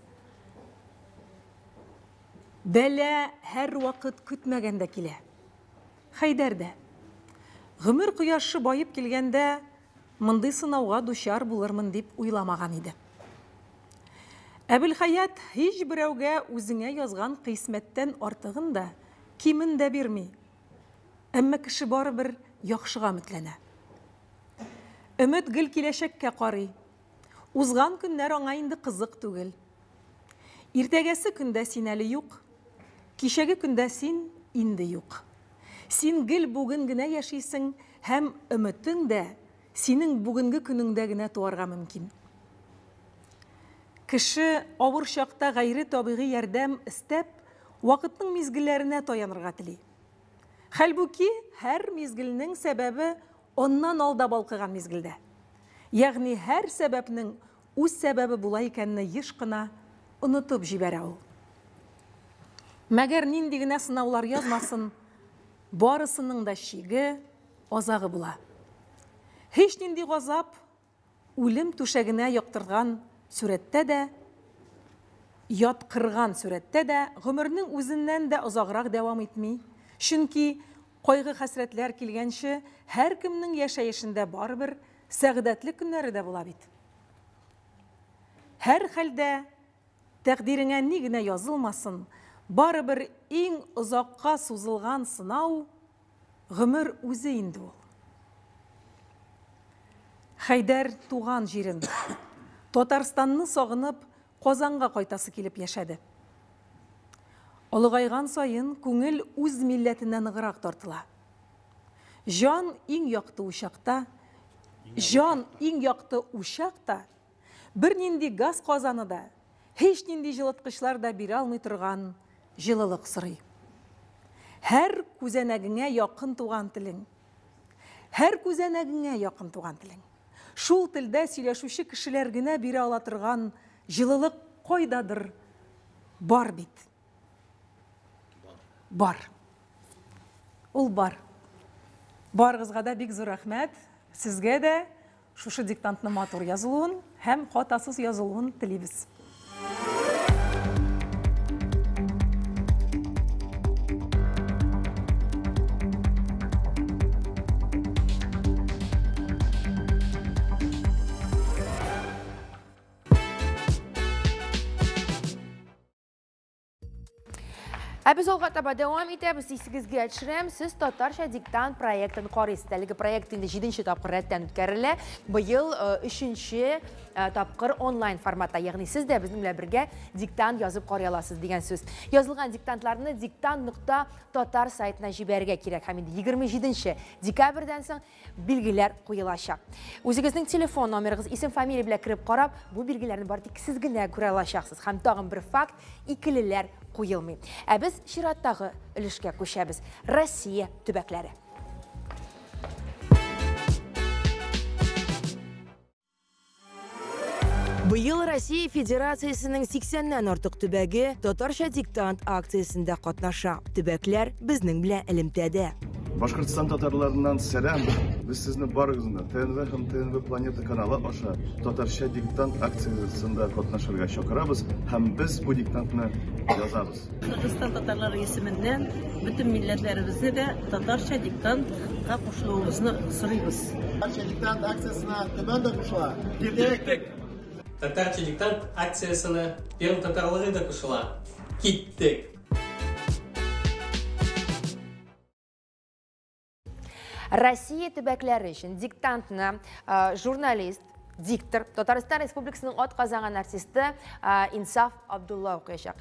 Бәлә һәр вакыт көтмәгәндә килә. Хәйдәр дә. Гомер кояшы байып килгәндә мондый сынауга дучар булырмын дип уйламаган иде. Әбелхаят һич берәүгә үзеңә язган кыйсмәттән артыгын да, кимен дә бирми. Әмма кеше барыбер яхшыга өметләнә. Өмет гел киләчәккә карый. Узган көннәр аңа инде кызык түгел. Иртәгәсе көндә син әле юк, кичәге көндә син инде юк. Син гел бүген генә яшисең һәм өметең дә синең бүгенге көнеңдә генә туарга мөмкин. Кеше авыр чакта гайри табигый ярдәм истәп, вакытның мизгелләренә таянырга тели. Хәлбуки, һәр мизгелнең сәбәбе оннан алда балкыган мизгелдә. Ягъни һәр сәбәпнең үз сәбәбе була икәнне еш кына онытып җибәрә ул. Мәгәр нинди генә сынаулар язмасын, барысының да шиге, азагы була. Һич нинди газап үлем түшәгенә яктырган сүрәттә дә, яткырган сүрәттә дә гомернең үзеннән дә озаграк дәвам итми. Чөнки кайгы хәсрәтләр килгәнче һәр кемнең яшәешендә барбер сәгъдәтле көннәре дә була бит. Һәр хәлдә тәкъдиреңә ни генә язылмасын, барыбер иң озакка сузылган сынау гомер үзе инде ул. Хәйдәр туган җирен, Татарстанны сагынып, Казанга кайтасы килеп яшәде. Олыгайган сайын күңел үз милләтенә ныграк тартыла. Жан иң якты учакта, бер нинди газ казаны да, һич нинди җылыткычлар да бирә алмый торган җылылык сырый. Һәр күзәнәгеңә якын туган телең. Һәр күзәнәгеңә якын туган телең. Шул телдә сөйләшүче кешеләр генә бирә ала торган җылылык кайдадыр бар бит. Бар. Ул бар. Барыгызга да бик зур рәхмәт. Сезгә дә шушы диктантны матур язылуын һәм хатасыз язылуын телибез. Biz olğataba devam etəmiz. Sizgizge açırım. Siz Tatarşa Diktant proyektini qarayısınız. Təligi proyektində 7-ci tapqır rəddən ötkərilə. Bu yıl 3-cü tapqır online formatda. Yəni siz də bizimlə birgə diktant yazıb qarayalasınız degan söz. Yazılған diktantlarını diktant.tatar saytına jibərgə kirək. Həmin 27-ci dekabrdən soң bilgilər qoyulacaq. Özünüzün telefon numarınız, isim, familiya bilə kirib qarab, bu bilgilərini var tək siz günə görə alacaqsınız. Həm tağın bir fakt, ikililər qoyulmayın. Biz Şiratdağı ilişkə köşəbiz. Россия tübəkləri. Bu yıl Россия Federasiyasının 80-dən artıq tübəgi Tatarşa Diktant aksiyasında qatnaşa. Tübəklər bizning bilan ilimtədə. Башкортстан татарларынан сәлам. Biz sizni barıгызны ТНВ һәм ТНВ Планета каналы аша Татарча диктант акциясында катнашырга чакырабыз һәм biz bu диктантны язабыз. Kırgızistan Tatarları isiminden bütün milletlerimizi de Tatarça diktant'a koşulduğumuzu sırıyoruz. Tatarça diktant aksiyasına ben de koşula. Gittik. Tatarcha diktant aksiyasini Perm tatarlari da qo'shila. Ketdik. Россия tübəkləri üçün diktantni jurnalist, diktor, Tataristan Respublikasının ot qazanğan artisti İnsaf Abdullah oxuyacaq.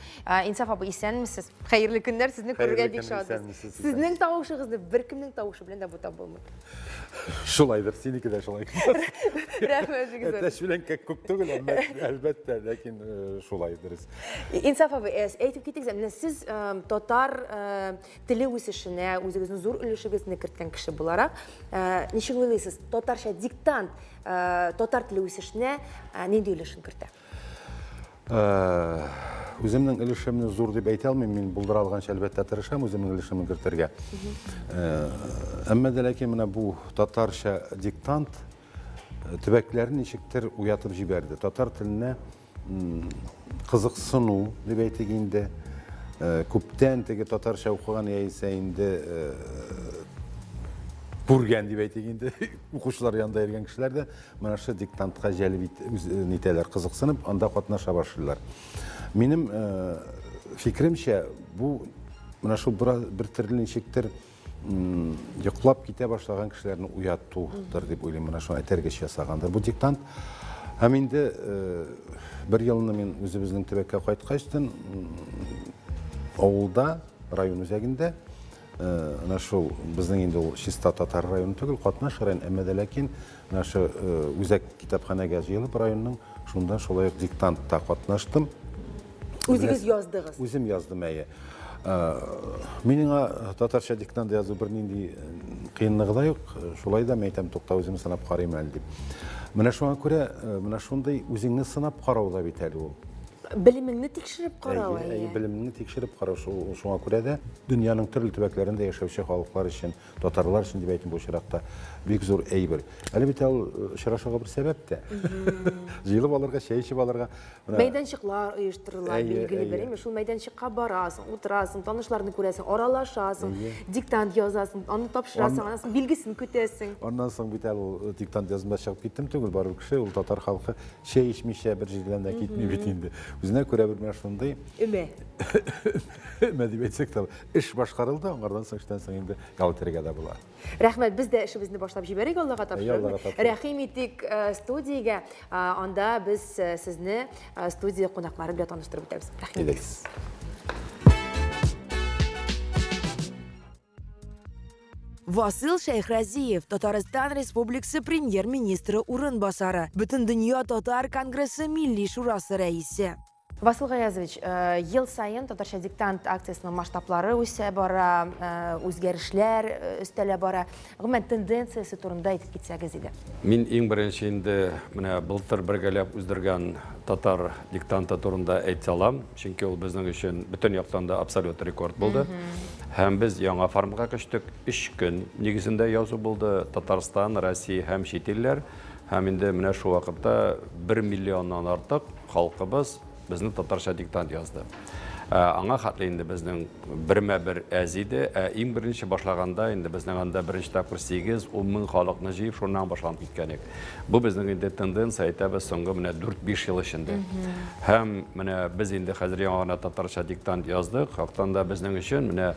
İnsaf abi, isənmisiniz? Xeyirli günlər, sizni көрürgə bek şadız. Sizning tavuşuğuzda bir kimning tavuşu bilan da bu tabılmır. Şulaydır, seniki de şulay. Rəhmət güzel. Təşvilen kök tügül, əlbəttə, lakin şulaydırız. İnsaf abi, aytib ketdik, siz Tatar dili o'sishini, o'zingizning zo'r ulushig'izni kiritgan kishi bo'laraq, nechuk o'ylaysiz, Tatarcha diktant Tatar dili o'sishini nendey ulushini kiritadi? Özümün ilişimini zor deyip ayta almayayım, men buldur alğancha elbette tırışam özümün ilişimini kirtirge. Amma da lakin bu Tatarcha diktant tübeklerin nechikdir uyatıb jiberdi. Tatar tiline qiziqsinu deb aytganda ko'pdan tege Tatarcha o'qigan yaysayında Burgen deb aytganda o'quvchilar yanında ergen kishilar da mana shu diktantga jalb niteler qiziqsinib, anda qatnaşa başlayırlar. Benim fikrimce bu mana shu bir türlü nechikdir yıqlab kete başlagan kişilerini uyattuğudur deb o'ylayman. Mana shu aytargacha yasagandir. Bu diktant hem indi bir yılını men o'zimizning tübekka qaytqachdan ovulda rayon o'zagida ana shu bizning endi u Shista Tatar rayoni tugul qatnash rayon emada, lakin ana shu o'zak kitobxonaga yig'ilib rayonning shundan şolay diktantda qatnashdim. O'zingiz yozdingiz? O'zim yozdim aya. Mening Tatarcha diktantda yozuv bir nendey qiyinligi da yo'q. Shulay da men aytam, to'xta o'zim sanab qarayman deb. Mana shunga ko'ra, mana shunday o'zingni sinab qarovda bitadi u. Bilimingni tekshirib qarau. Bilimini tekshirib qarau. Shunga ko'ra da dunyoning turli tubaklarida yashovchi xalqlar uchun, tatarlar uchun deb aytib bu shiraqda büyük zo'r aybir. Albatta u shirashoga bir sababda. Jilib olarga, şey içib olarga Meydançıqlar uyushtiriladi, belgili bir. Shu meydançıqqa borasың, o'tirasың, tanishlarni ko'rasan, oralashasan, diktant yozasan, uni topshirasan, anasin belgisini ko'tasan. Ondan so'ng bital u diktant yozmay chiqib ketdim, tugul barib kishi ul tatar xalqi şey içmişə bir yerdən də ketmey bitindi. O'zina ko'ra bir mana shunday nima deb aytsak da ish boshqarildi, onlardan so'ng ishdan so'ng endi galteriyaga bo'ladi. Rahmat, biz de ishimizni boshlab jibarik, Allohga topshiramiz. Rahim etdik studiyaga. Onda biz sizni studiya qo'noqlari bilan tanishtirib o'tamiz. Rahim etdik. Vasil Shayxraziyev, Tatariston Respublikasi Premyer-ministri o'rinbosari, Butun dunyo Tatar Kongressi Milliy Shurasi raisi. Vasil G'ayazovich, yıl sayın Tatarcha diktant aksiyasının masshtablari o'sa bora, o'zgarishlar üstələ bora. Umuman tendensiyasi turunda aytib ketsangiz edi. Men eng birinchi endi mana былтыр birgalab o'zdirgan Tatar diktanti turunda aytsalam, chunki u bizning uchun butun yoqdan da absolyut rekord bo'ldi. Ham biz yangi formatga ko'chdik. 3 kun negizida yozuv bo'ldi. Tatariston, Rossiya ham chet ellar, ham endi mana shu vaqtda 1 milliondan ortiq xalqimiz bizni Tatarcha diktant yozdi. Аңа хатлы инде безнең бермә-бер әзиде, иң беренче башлаганда инде безнең анда беренче тапкыр 8-10 мең халыкны җыеп шуннан башланып киткән идек. Бу безнең инде тенденция әйтәбез соңгы менә 4-5 ел эчендә. Һәм менә без инде хәзер яңа татарча диктант яздык. Хактан да безнең өчен менә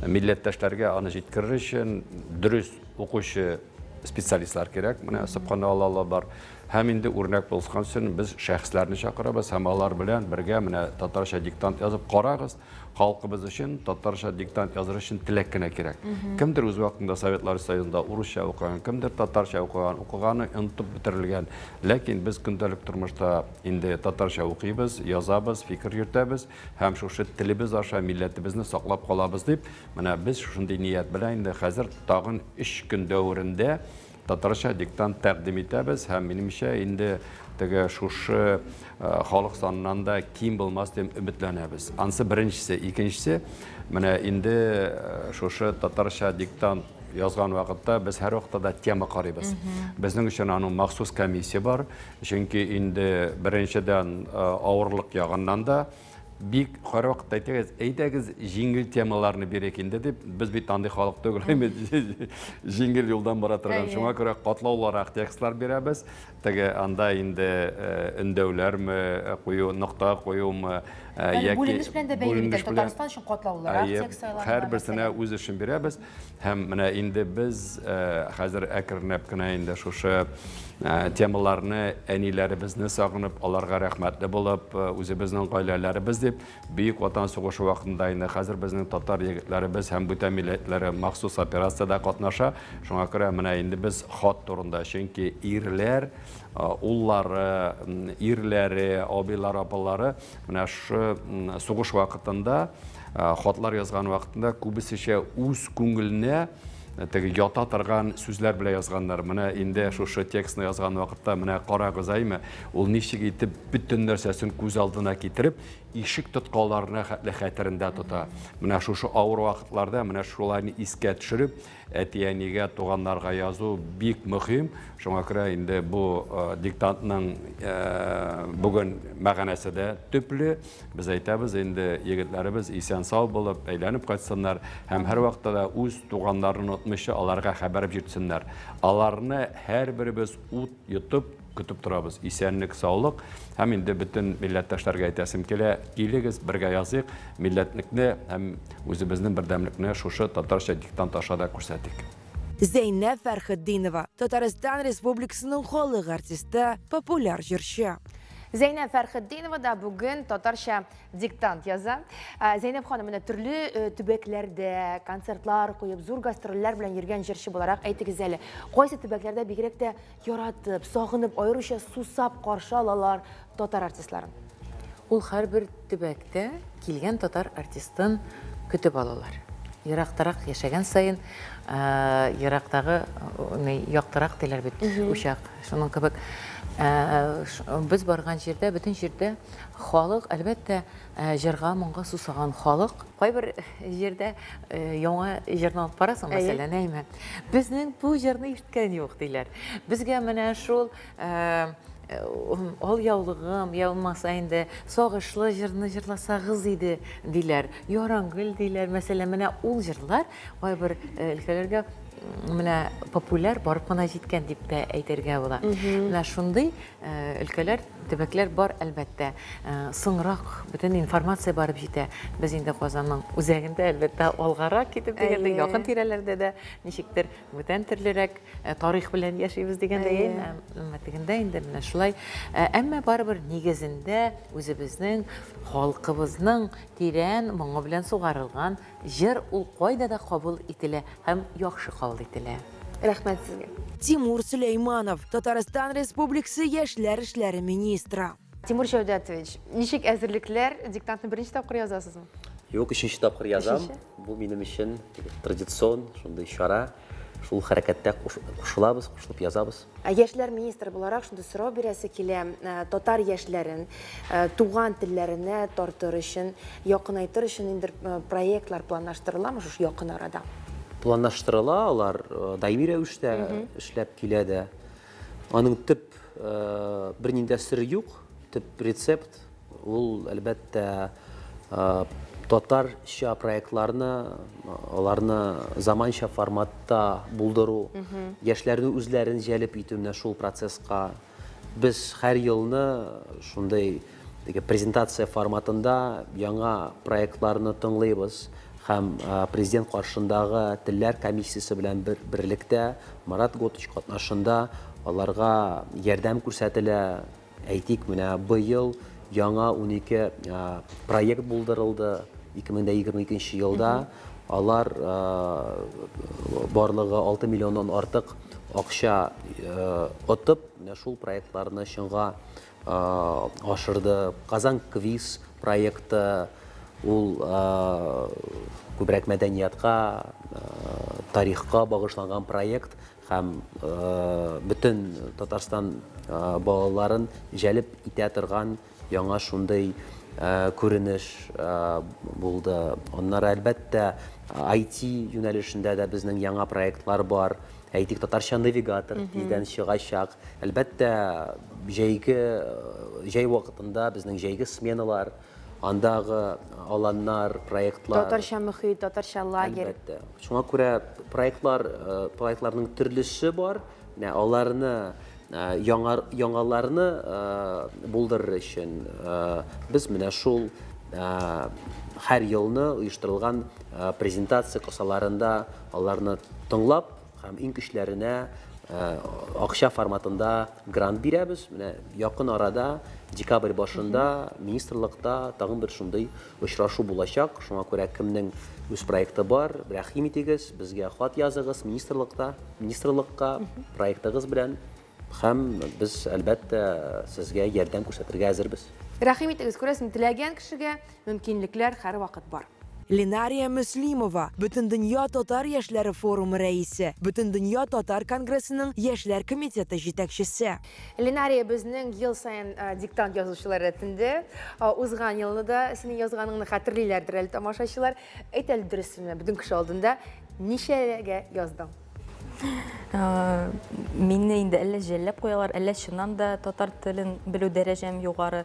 милләттәшләргә аны җиткерер өчен дөрес укучы специалистлар кирәк. Менә субханалла бар. Һәм инде үрнәк булсын өчен без шәхесләрне чакырабыз һәм алар белән бергә менә татарча диктант язып карагыз. Халкыбыз өчен татарча диктант языр өчен теләк кенә кирәк. Кемдер үз вакытында Советлар Союзында урысча укыган, кемдер татарча укыган, укыганы онытып бетерелгән. Ләкин без көндәлек тормышта инде татарча укыйбыз, язабыз, фикер йөртәбез һәм шушы телебез аша милләтебезне саклап калабыз дип, менә без шундый ният белән инде хәзер тагын 3 көн дәврендә татарча диктант тәкъдим итәбез һәм минемчә инде теге шушы халык санынан да ким булмас дип өметләнәбез. Ансы беренчесе, икенчесе менә инде шушы татарча диктант язган вакытта без һәр вакытта да тема карыйбыз. Безнең өчен аның махсус комиссия бар. Чөнки инде беренчедән авырлык ягыннан да бик һәр вакытта әйтәгез җиңел темаларны бирик инде дип, без бит андый халык түгел, җиңел юлдан бара торган. Шуңа күрә катлаулырак текстлар бирәбез. Теге анда инде өндәүләрме, кую, нокта куюмы, яки бүленеш белән дә бәйле бит Татарстан өчен катлаулырак текстлар. Һәр берсенә үз эшен бирәбез. Һәм менә инде без хәзер әкренләп кенә инде шушы темаларны әниләребезне сагынып, аларга рәхмәтле булып, үзебезнең гаиләләребез дип, бөек ватан сугышы вакытында инде хәзер безнең татар егетләребез һәм бүтән милләтләре махсус операциядә катнаша. Шуңа күрә менә инде без хат турында, чөнки ирләр, уллары, ирләре, абыйлар, апалары менә шу сугыш вакытында хатлар язган вакытында күбесечә үз күңеленә теге ята торган сүзләр белән язганнар. Менә инде шушы текстны язган вакытта менә карагыз әйме, ул ничек итеп бөтен нәрсәсен күз алдына китереп, ишек тоткалларына хәтерендә тота. Менә шушы авыр вакытларда менә шуларны искә төшереп, әти-әнигә, туганнарга язу бик мөһим. Шуңа күрә инде бу диктантның бүген мәгънәсе дә төпле. Без әйтәбез инде егетләребез исән сау булып, әйләнеп кайтсыннар һәм һәр вакытта да үз туганнарын отмышы аларга хәбәр җитсеннәр. Аларны һәрберебез ут йотып көтеп торабыз. Исәнлек, саулык һәм инде бөтен милләттәшләргә әйтәсем килә, килегез бергә языйк, милләтлекне һәм үзебезнең бердәмлекне шушы татарча диктант ашада күрсәтик. Зәйнәп Фәрхетдинова, Татарстан Республикасының халык артисты, популяр җырчы. Зәйнәп Фәрхетдинова да бүген татарча диктант яза. Зәйнәп ханым, менә төрле төбәкләрдә концертлар куеп, зур гастрольләр белән йөргән җырчы буларак әйтегез әле, кайсы төбәкләрдә бигрәк тә яратып, сагынып, аеруча сусап каршы алалар татар артистларын? Ул һәрбер төбәктә килгән татар артистын көтеп алалар. Ерактарак яшәгән сайын, ерактагы яктырак диләр бит учак, шуның кебек. Без барган җирдә, бөтен җирдә халык, әлбәттә, җырга, моңга сусаган халык. Кайбер җирдә яңа җырны алып барасың, мәсәлән, әйме. Безнең бу җырны ишеткән юк диләр. Безгә менә шул ал яулыгым, яулмаса инде сагышлы җырны җырласагыз иде диләр. Ярангыл диләр. Мәсәлән, менә ул җырлар кайбер өлкәләргә менә популяр барып кына җиткән дип тә әйтергә була. Менә шундый өлкәләр, төбәкләр бар, әлбәттә. Соңрак бөтен информация барып җитә. Без инде Казанның үзәгендә, әлбәттә, алгарак китеп дигәндә, якын тирәләрдә дә ничектер бүтән төрлерәк тарих белән яшибез дигәндә, мәтегендә инде менә шулай. Әмма барыбер нигезендә үзебезнең халкыбызның тирән моңы белән сугарылган җыр ул кайда да кабул ителә һәм яхшы кабул ителә. Рәхмәт сезгә. Тимур Сөләйманов, Татарстан Республикасы яшьләр эшләре министры. Тимур Шәүдәтович, ничек әзерлекләр, диктантны беренче тапкыр язасызмы? Юк, өченче тапкыр язам. Бу минем өчен традицион, шундый чара. Шул хәрәкәттә кушылабыз, кушылып язабыз. Яшьләр министры буларак шундый сорау бирәсе килә, татар яшьләрен туган телләренә тартыр өчен, якынайтыр өчен инде проектлар планлаштырыламы шушы якын арада? Планлаштырыла, алар даими рәвештә эшләп килә дә. Аның төп бернинди сер юк, төп рецепт ул әлбәттә Татарча проектларны, аларны заманча форматта булдыру, яшьләрне үзләрен җәлеп итү менә шул процесска без һәр елны шундай презентация форматында яңа проектларны тыңлыйбыз һәм президент каршындагы телләр комиссиясе белән берлектә Марат Готыч катнашында аларга ярдәм күрсәтелә. Әйтик, менә быел яңа 12 проект булдырылды 2022 елда. Алар барлыгы 6 миллионнан артык акча отып, шул проектларны чынга ашырды. Казан квиз проекты ул күбрәк мәдәниятка, тарихка багышланган проект һәм бөтен Татарстан балаларын җәлеп итә торган яңа шундай күренеш булды. Оннары әлбәттә IT юнәлешендә дә безнең яңа проектлар бар. Әйтик, Татарча навигатор тиздән чыгачак. Әлбәттә җәй вакытында безнең җәйге сменалар, андагы аланнар, проектлар. Татарча мөхит, Татарча лагерь. Әлбәттә. Шуңа күрә проектларның төрлесе бар. Аларны яңаларны булдырыр өчен без менә шул һәр елны оештырылган презентация кысаларында аларны тыңлап һәм иң көчләренә акча форматында грант бирәбез. Менә якын арада декабрь башында министрлыкта тагын бер шундый очрашу булачак. Шуңа күрә кемнең үз проекты бар, рәхим итегез, безгә хат языгыз министрлыкка проектыгыз белән. Һәм без әлбәттә сезгә ярдәм күрсәтергә әзербез. Рәхим итегез, күрәсең, теләгән кешегә мөмкинлекләр һәр вакыт бар. Ленария Мөслимова, Бөтен дөнья татар яшьләре форумы рәисе, Бөтен дөнья татар конгрессының яшьләр комитеты җитәкчесе. Ленария безнең ел сайын диктант язучылар рәтендә, узган елны да синең язганыңны хәтерлиләрдер әле тамашачылар. Әйт әле дөресен, бөтен кеше алдында ничәгә яздың? Мине инде әллә җәлләп куялар, әллә чыннан да татар телен белү дәрәҗәм югары.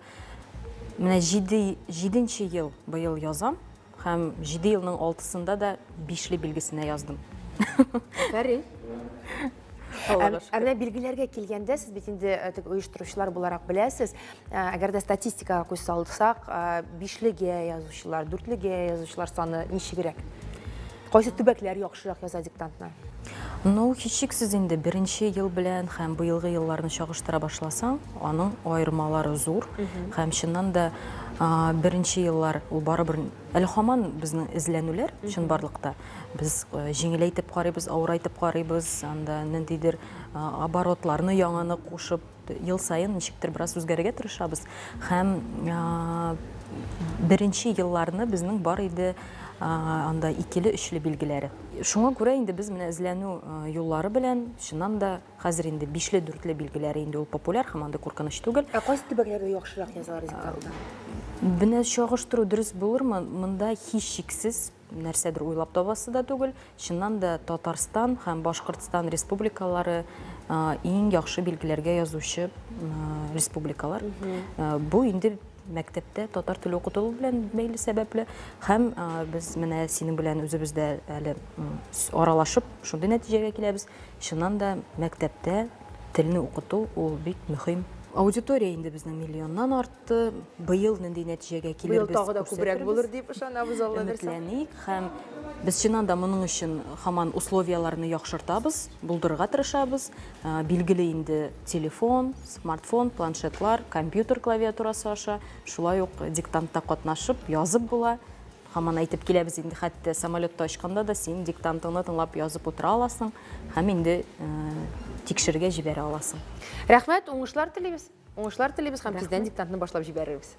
Менә 7нче ел быел язам һәм 7 елның 6сында да 5ли билгесенә яздым. Фәрин. Әмма билгеләргә килгәндә сез бит инде оештыручылар буларак беләсез, әгәр дә статистикага күз салсак, 5легә язучылар, 4легә язучылар саны ничегрәк? Кайсы төбәкләр яхшырак яза диктантны? Ну, һичшиксез инде беренче ел белән һәм быелгы елларны чагыштыра башласаң, аның аермалары зур. Һәм чыннан да беренче еллар ул барыбер әле һаман безнең эзләнүләр чынбарлыкта. Без җиңеләйтеп карыйбыз, авырайтып карыйбыз, анда ниндидер оборотларны яңаны кушып, ел сайын ничектер бераз үзгәрергә тырышабыз. Һәм беренче елларны безнең бар иде анда 2ли-3ли билгеләре. Шуңа күрә инде без менә эзләнү юллары белән чыннан да хәзер инде 5ли-4ли билгеләре инде ул популяр һәм анда куркыныч түгел. Кайсы төбәкләрдә яхшырак язалар диктантта? Біне чагыштыру дөрес булырмы? Монда һичшиксез нәрсәдер уйлап табасы да түгел. Чыннан да Татарстан һәм Башкортстан республикалары иң яхшы билгеләргә язучы республикалар. Бу инде мәктәптә татар теле укытылу белән бәйле сәбәпле һәм без менә синең белән үзебездә әле аралашып шундый нәтиҗәгә киләбез. Чыннан да мәктәптә телне укыту ул бик мөһим. Аудитория инде безнең миллионнан артты. Быел нинди нәтиҗәгә килербез? Быел тагы да күбрәк булыр дип ышанабыз Алла берсе. Һәм без чыннан да моның өчен һаман условияларны яхшыртабыз, булдырырга тырышабыз. Билгеле инде телефон, смартфон, планшетлар, компьютер клавиатурасы аша шулай ук диктантта катнашып, язып була. Һаман әйтеп киләбез инде, хәтта самолетта очканда да син диктантыңны тыңлап язып утыра аласың һәм инде тикшергә җибәрә аласың. Рәхмәт, уңышлар телибез. Уңышлар телибез һәм тиздән диктантны башлап җибәрербез.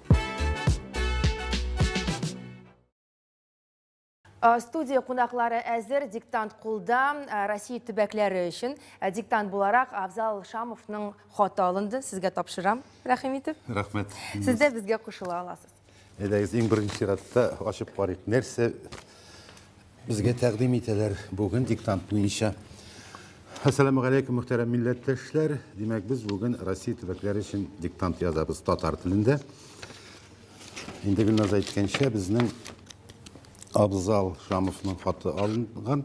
Студия кунаклары әзер, диктант кулда. Россия төбәкләре өчен диктант буларак Абзал Шамовның хаты алынды. Сезгә тапшырам, рәхим итеп. Рәхмәт. Сез дә безгә кушыла аласыз. Әйдәгез, иң беренче чиратта ачып карыйк. Нәрсә безгә тәкъдим итәләр бүген диктант буенча? Ассаламу алейкум, мөхтәрәм милләттәшләр. Димәк, без бүген Россия төбәкләре өчен диктант язабыз татар телендә. Инде Гүлназ әйткәнчә, безнең Абзал Шамовның хаты алынган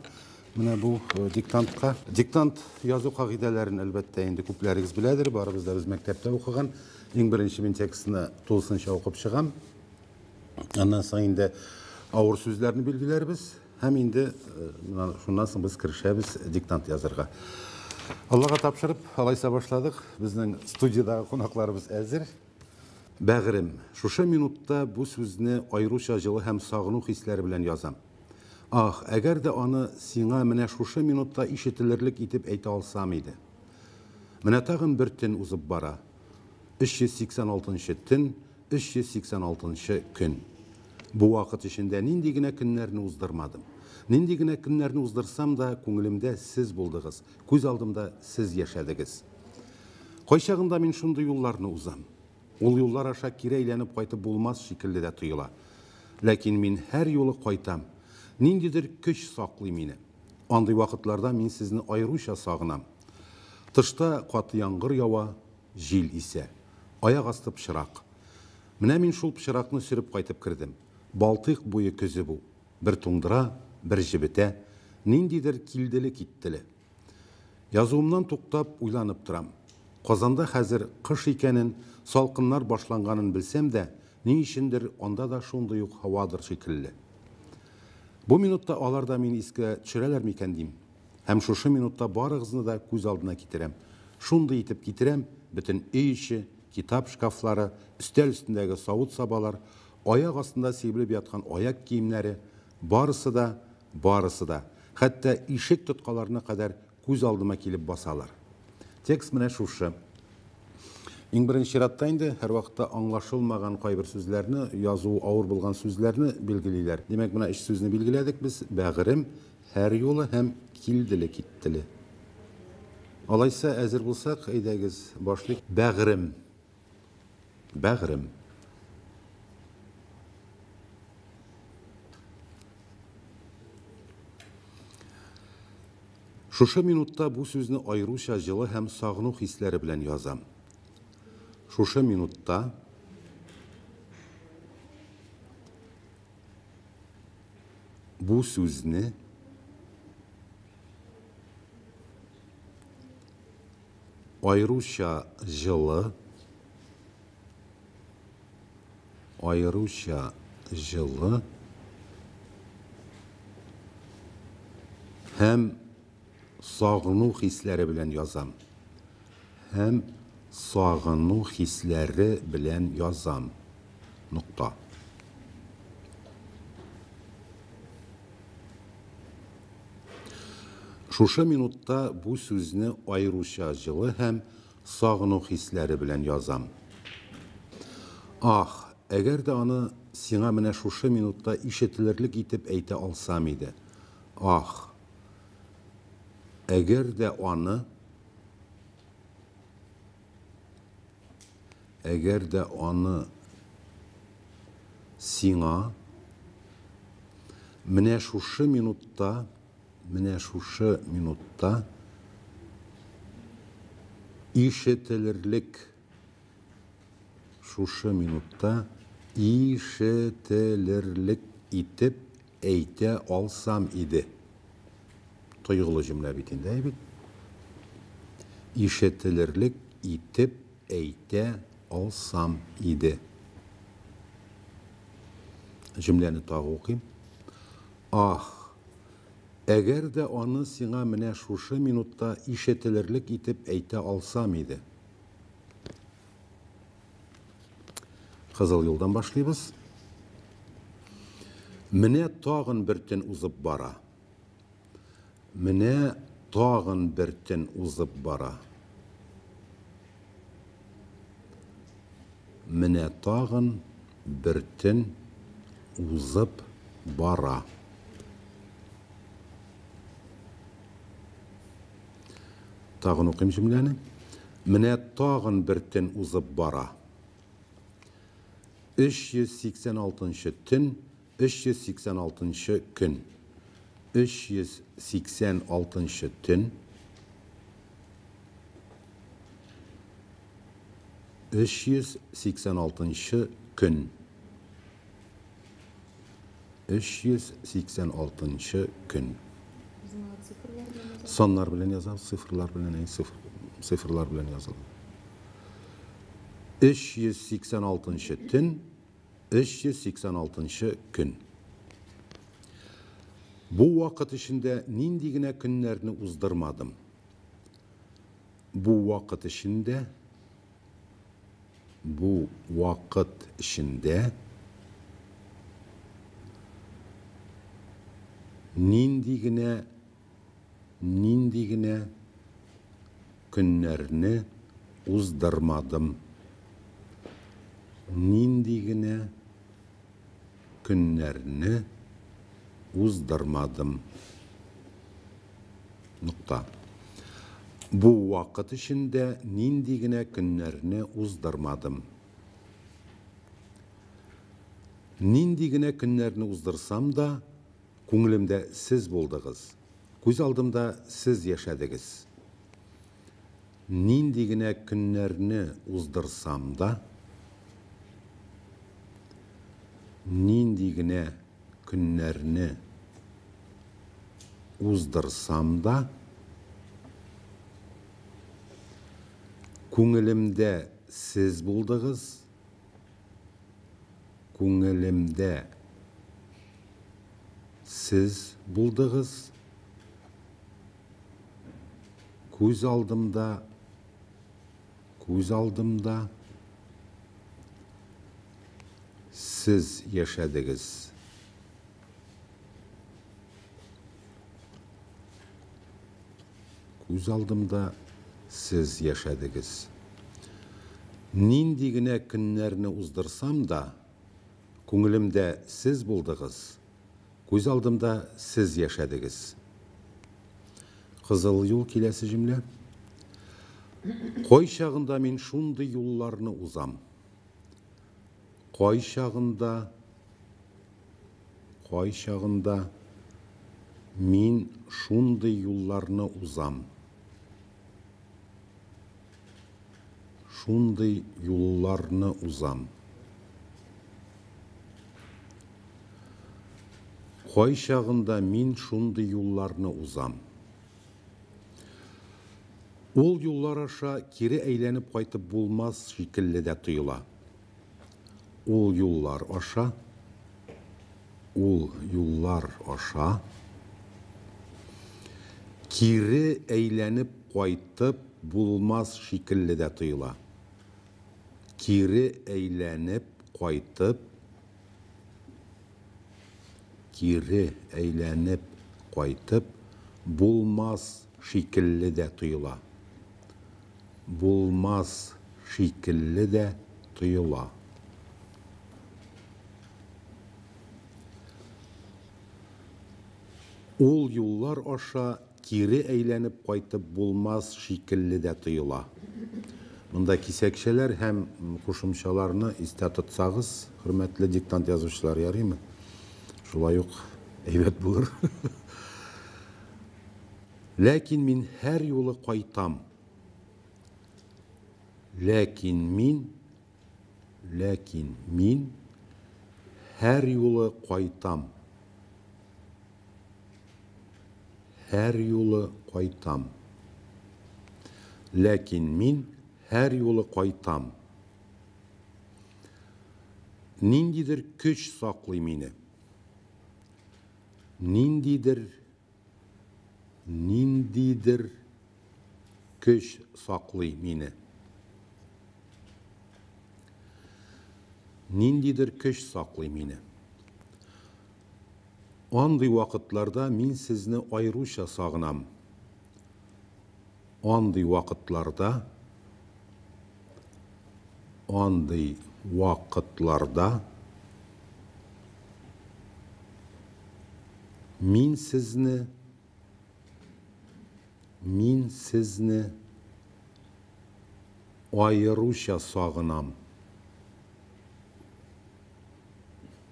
менә бу диктантка. Диктант язу кагыйдәләрен әлбәттә инде күпләрегез беләдер, барыбыз да без мәктәптә укыган. Иң беренче мин текстны тулысынча укып чыгам. Аннан соң инде авыр сүзләрне билгеләрбез, һәм инде шуннан соң без керешәбез диктант язарга. Аллага тапшырып, алайса башладык. Безнең студиядагы кунакларыбыз әзер. Бәгърем, шушы минутта бу сүзне айруча җылы һәм сагыну хисләре белән язам. Ах, әгәр дә аны сиңа менә шушы минутта ишетелерлек итеп әйтә алсам иде. Менә тагын бер төн узып бара. 386-нчы төн, 386-нчы көн. Бу вакыт эчендә нинди генә көннәрне уздырмадым. Нинди генә көннәрне уздырсам да, күңелемдә сез булдыгыз, күз алдымда сез яшәдегез. Кайчагында мин шундый юлларны узам. Ул юллар аша кире әйләнеп кайтып булмас шикелле дә тоела. Ләкин мин һәр юлы кайтам. Ниндидер көч саклый мине. Андый вакытларда мин сезне айруча сагынам. Тышта каты яңгыр ява, җил исә. Аяк асты пычрак. Менә мин шул пычракны сөреп кайтып кердем. Балтыйк буе көзе бу. Бер туңдыра, бер җибетә. Ниндидер килделе киттеле. Язуымнан туктап уйланып торам. Казанда хәзер кыш икәнен, салкыннар башланганын белсәм дә, ни өчендер анда да шундый ук һавадыр шикелле. Бу минутта алар да мин искә төшерәләр микән дим. Һәм шушы минутта барыгызны да күз алдына китерәм. Шундый итеп китерәм, бөтен өй иче, китап шкафлары, өстәл өстендәге савыт сабалар, аяк астында сибелеп яткан аяк киемнәре, барысы да, хәтта ишек тоткаларына кадәр күз алдыма килеп басалар. Текст менә шушы. Иң беренче чиратта инде һәр вакытта аңлашылмаган кайбер сүзләрне, язу авыр булган сүзләрне билгелиләр. Димәк, менә өч сүзне билгеләдек без: бәгърем, һәр юлы һәм килделе киттеле. Алайса әзер булсак, әйдәгез башлыйк. Бәгърем. Бәгърем. Шушы минутта бу сүзне айруча җылы һәм сагыну хисләре белән язам. Шушы минутта бу сүзне айруча җылы һәм сагыну хисләре белән язам. Һәм сагыну хисләре белән язам. Нукта. Шушы минутта бу сүзне айруча җылы һәм сагыну хисләре белән язам. Ах, әгәр дә аны сиңа менә шушы минутта ишетелерлек итеп әйтә алсам иде. Ах, әгәр дә аны сиңа менә шушы минутта ишетелерлек итеп әйтә алсам иде. Тойгылы җөмлә бит инде, әйбит. Ишетелерлек итеп әйтә алсам иде. Җөмләне тагы укыйм. Ах, әгәр дә аны сиңа менә шушы минутта ишетелерлек итеп әйтә алсам иде. Кызыл юлдан башлыйбыз. Менә тагын бер төн узып бара. Менә тагын бер төн узып бара. Менә тагын бер төн узып бара. Тагын укыйм җөмләне. Менә тагын бер төн узып бара. 386-нчы төн, 386-нчы көн. 386-нчы төн, 386-нчы көн. 386 gün. Sonlar bilen yazalım, sıfırlar bilen sıfırlar bilen yazalım. 386 tün, 386 gün. Bu vakit içinde nindigine günlerini uzdırmadım. Bu vakit içinde nindigine günlerini uzdırmadım. Nindigine günlerini uzdırmadım. Nokta. Bu vakit içinde nindigine günlerini uzdırmadım. Nindigine günlerini uzdırsam da ko'nglimda siz bo'ldingiz. Ko'z oldimda siz yashadingiz. Nindigine günlerini uzdırsam da nindigine günlerini uzdırsam da ko'nglimda siz bo'ldingiz. Ko'nglimda siz bo'ldingiz. Ko'z oldimda siz yashadingiz. Ko'z oldimda siz yashadingiz. Nindigine günlerini uzdırsam da ko'nglimda siz bo'ldingiz. Ko'z oldimda siz yashadingiz. Kızıl yol kelesi cümle. Qo'y şağında men şunday yollarını uzam. Qo'y şağında men şunday yollarını uzam. Şunday yollarını uzam. Qo'y şağında men şunday yollarını uzam. Ol yollar aşa kiri eğlenip qaytып bulmaz şekilli de tuyula. Ol yollar aşa kiri eğlenip qaytып bulmaz şekilli de tuyula. Kiri eğlenip qaytып bulmaz şekilli de tuyula. Bulmaz şekilli de tuyula. Ol yollar aşa kiri eğlenip qaytып bulmaz şekilli de tuyula. Mında kisekşeler hem kuşumşalarını iste tutsağız. Hürmetli diktant yazıcılar yarayım mı? Şulay yok. Evet bulur. Lakin min her yolu qaytam. Lakin min her yolu qaytam. Her yolu qaytam. Lakin min her yolu qaytam. Nindidir küç saklay meni. Nindidir küç saklay meni. Nindidir küç saklay meni. Anday vakitlarda min sizni ayrıca sağınam. Anday vakitlarda min sizni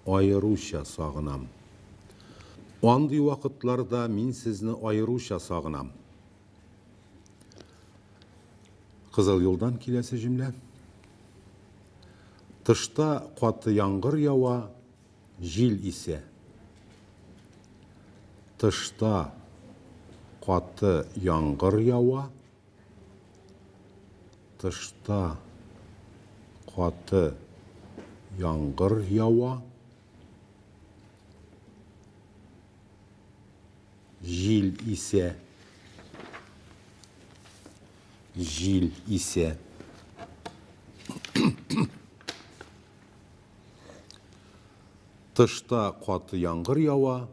ayrıca sağınam. Anday vakitlarda min sizni ayrıca sağınam. Kızıl yoldan kelesi cümle. Tışta katı yağmur yawa, jil ise. Тышта қаты яңғыр яуа. Тышта қаты яңғыр яуа. Жел исе. Жел исе. Тышта қаты яңғыр яуа,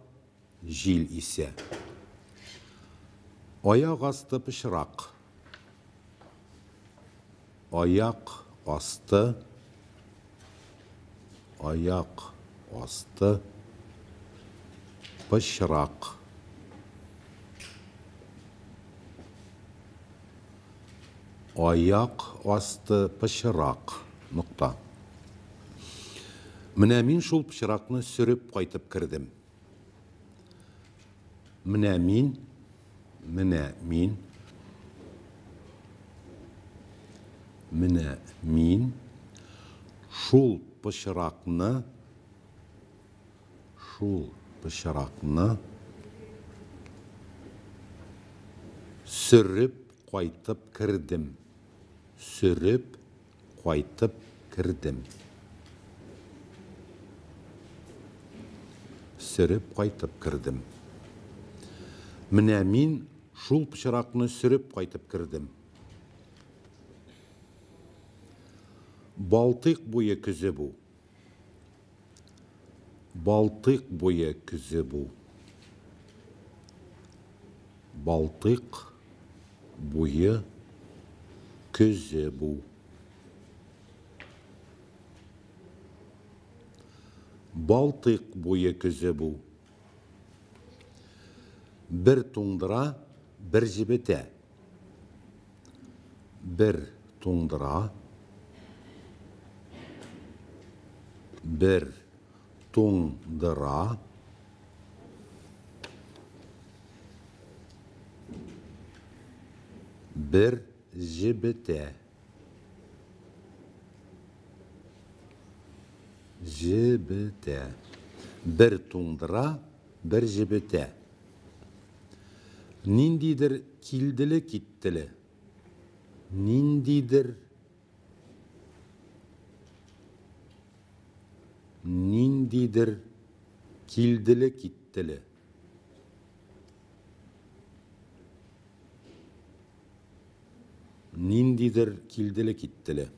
жел исе. Аяқ асты пышырақ. Аяқ асты. Аяқ асты пышырақ. Аяқ асты пышырақ. Нұқта. Менә мин шул пычракны сүреп кайтып кирдем. Менә мин шул пычракны сүреп кайтып кирдем. Сүреп кайтып кирдем. Сүріп қайтып кірдім. Менә мин шул пычракны сүреп кайтып кирдем. Балтык буе күзе бу. Балтык буе күзе бу. Балтык буе күзе бу. Балтык буе күзе бу. Бір туңдыра, бір жібете. Бір туңдыра, бір туңдыра, бір жібете. Жібете. Бір туңдыра, бір жібете. Ниндидір килділі киттілі. Ниндидір килділі киттілі. Ниндидір килділі киттілі.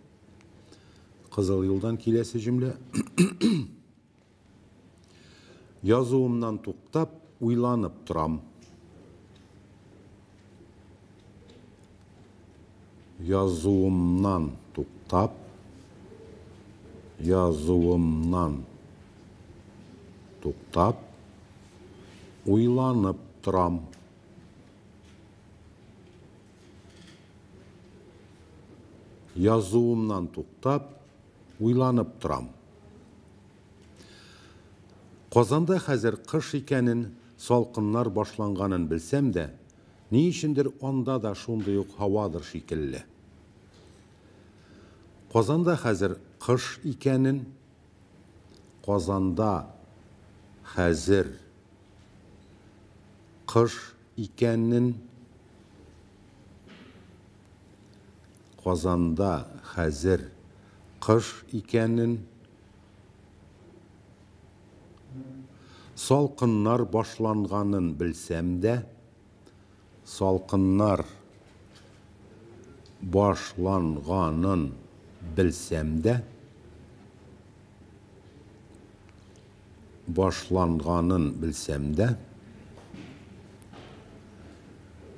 Қызыл yıldan келесі cümle. Yazуымнан туктап, уйланып тұрам. Yazуымнан туктап, уйланып тұрам. Yazуымнан туктап, уйланып тұрам. Қазанда хәзер қыш икәнен, салқыннар башланғанын білсәм дә, ни өчендер онда да шундый ук һавадыр шикелле. Қазанда хәзер қыш икәнен, Қазанда хәзер қыш икәнен, Қазанда хәзер қыш икәнен, салқыннар башланғанын білсәм дә, салқыннар башланғанын білсәм дә,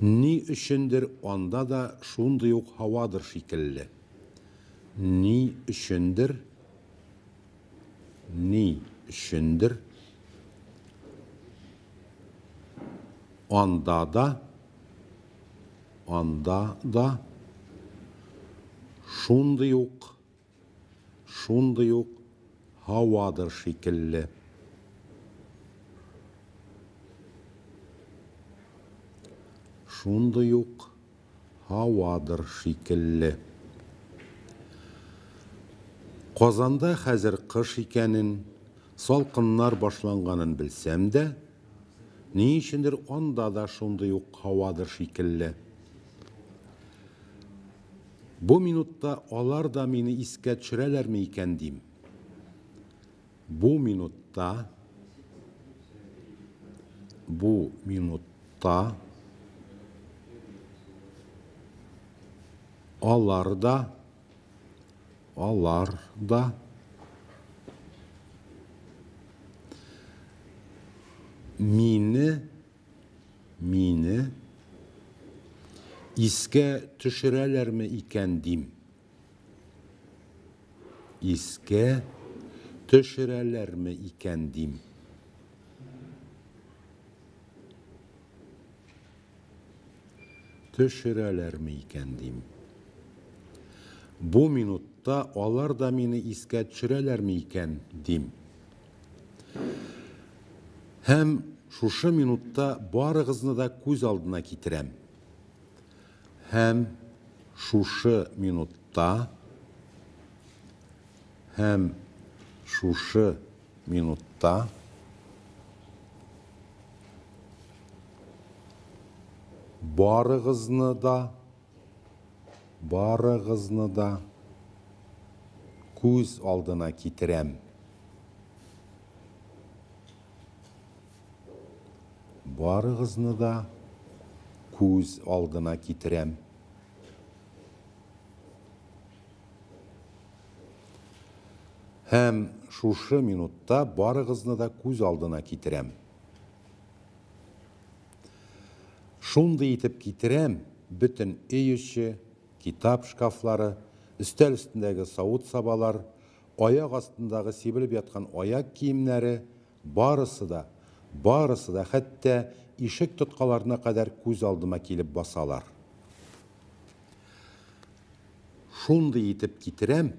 ни өчендер анда да шундый ук һавадыр шикелле. Ни өчендер анда да шундый ук һавадыр шикелле. Шундый ук һавадыр шикелле. Казанда хәзер кыш икәнен, салкыннар башланганын белсәм дә, Ни өчендер анда да шундый ук һавадыр шикелле. Бу минутта алар да мине искә төшерәләрме икән дим. Бу минутта алар да мине искә төшерәләрме икән дим. Искә төшерәләрме икән дим. Төшерәләрме икән дим. Бу минутта алар да мине искә төшерәләрме икән дим. Һәм шушы минутта барыгызны да күз алдына китерәм. Һәм шушы минутта барыгызны да күз алдына китерәм. Барыгызны да күз алдына китерәм. Һәм шушы минутта барыгызны да күз алдына китерәм. Шундый итеп китерәм, бөтен өй эче, китап шкафлары, өстәл өстендәге савыт сабалар, аяк астындагы сибелеп яткан аяк киемнәре, барысы да, хәтта ишек тоткаларына кадәр күз алдыма килеп басалар. Шундый итеп китерәм,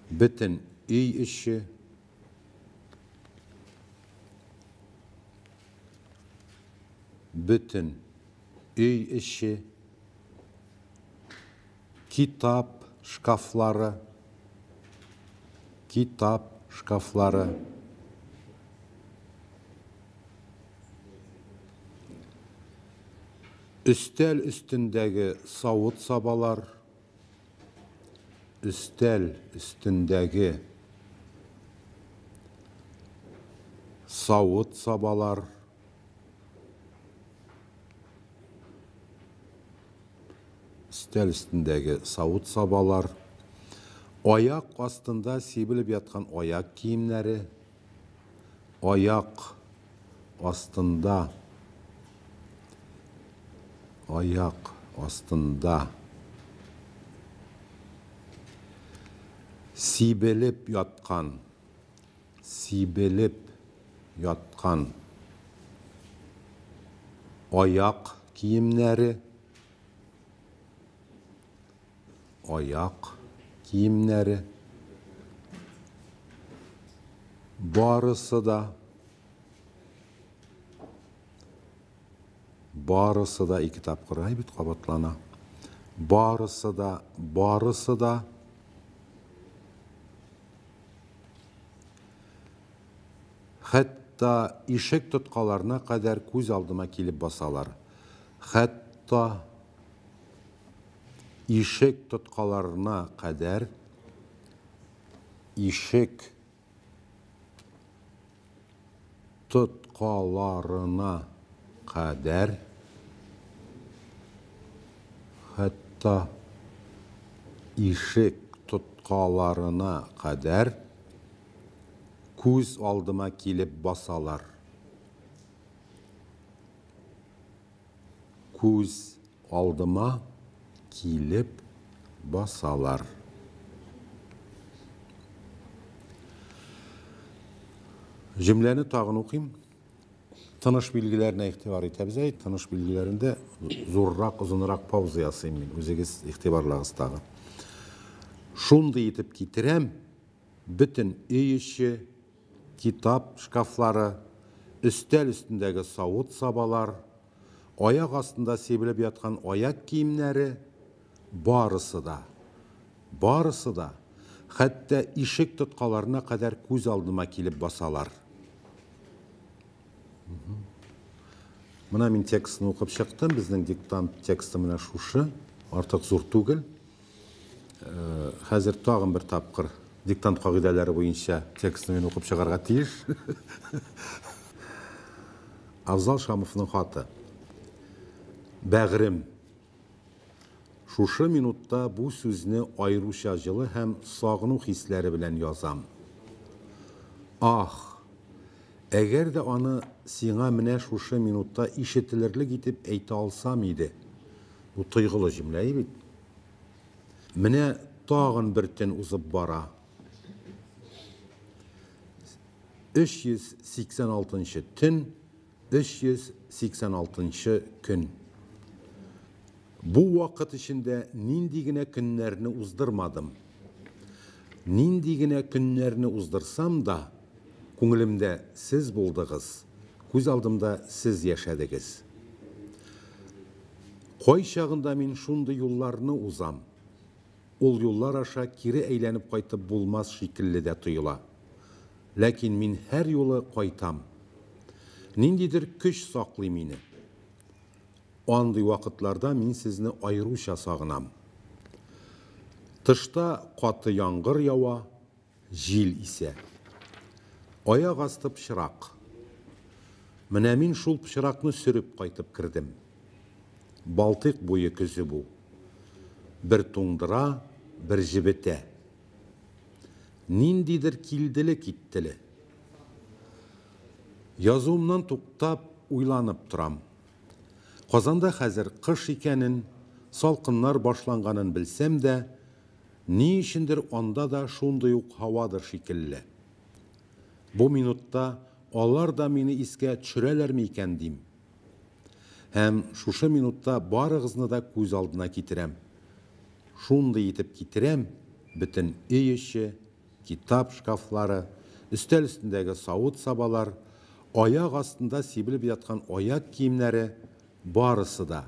бөтен өй эче, китап шкафлары, өстәл өстендәге савыт сабалар, аяк астында сибелеп яткан аяк киемнәре, аяк астында сибелеп яткан аяк киемнәре, барысы да ике тапкыр бит кабатлана. Барысы да хәтта ишек тоткаларына кадәр күз алдыма килеп басалар. Хәтта ишек тоткаларына кадәр күз алдыма килеп басалар. Күз алдыма килеп басалар. Cümleni tağın okuyayım. Tanış bilgilerine ihtibar etəbiz. Tanış bilgilerinde zorrak, uzunrak pauza yazayım ben. Özünüz ihtibarlağız tağı. Şunday etip getirem, bütün öy işi, kitap şkafları, üstel üstündeki savut sabalar, ayak astında sebilip yatkan ayak giyimleri, barısı da, барысы да, хәтта ишек тоткаларына кадәр күз алдыма килеп басалар. Мына мин текстны укып чыктым, безнең диктант тексты менә шушы, артык зур түгел. Хәзер тагын бер тапкыр диктант кагыйдәләре буенча текстны мин укып чыгарга тиеш. Абзал Шамовның хаты. Бәгърем, шушы минутта бу сүзне айруча җылы һәм сагыну хисләре белән язам. Ах, әгәр дә аны сиңа менә шушы минутта ишетелерлек итеп әйтә алсам иде. Бу тойгылы җөмлә бит. Менә тагын бер төн узып бара. 386-нчы төн, 386-нчы көн. Бу вакыт içinde нинди генә көннәрне уздырмадым. Нинди генә көннәрне уздырсам да, күңелемдә сез булдыгыз, күз алдымда сез яшәдегез. Кай чагында мин шундый юлларны узам. Ул юллар аша кире әйләнеп кайтып булмас шикелле дә тоела. Ләкин мин һәр юлы кайтам. Ниндидер көч саклый мине. Андый вакытларда мин сезне айруча сагынам. Тышта каты яңгыр ява, җил исә. Аяк асты пычрак. Менә мин шул пычракны сөреп кайтып кирдем. Балтык буе көзе бу. Бер туңдыра, бер җибетә. Ниндидер килделе киттеле. Язуымнан туктап, уйланып торам. Казанда хәзер кыш икәнен, салкыннар башланганын белсәм дә, ни өчендер анда да шундый ук һавадыр шикелле. Бу минутта алар да мине искә төшерәләрме икән дим. Һәм шушы минутта барыгызны да күз алдына китерәм. Шундый итеп китерәм, бөтен өй эче, китап шкафлары, өстәл өстендәге савыт сабалар, аяк астында сибелеп яткан аяк киемнәре, барысы да,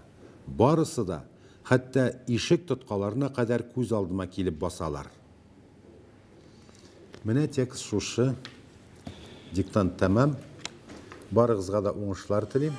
хәтта ишек тоткаларына кадәр күз алдыма килеп басалар. Менә текст шушы, диктант тәмам, барыгызга да уңышлар телим.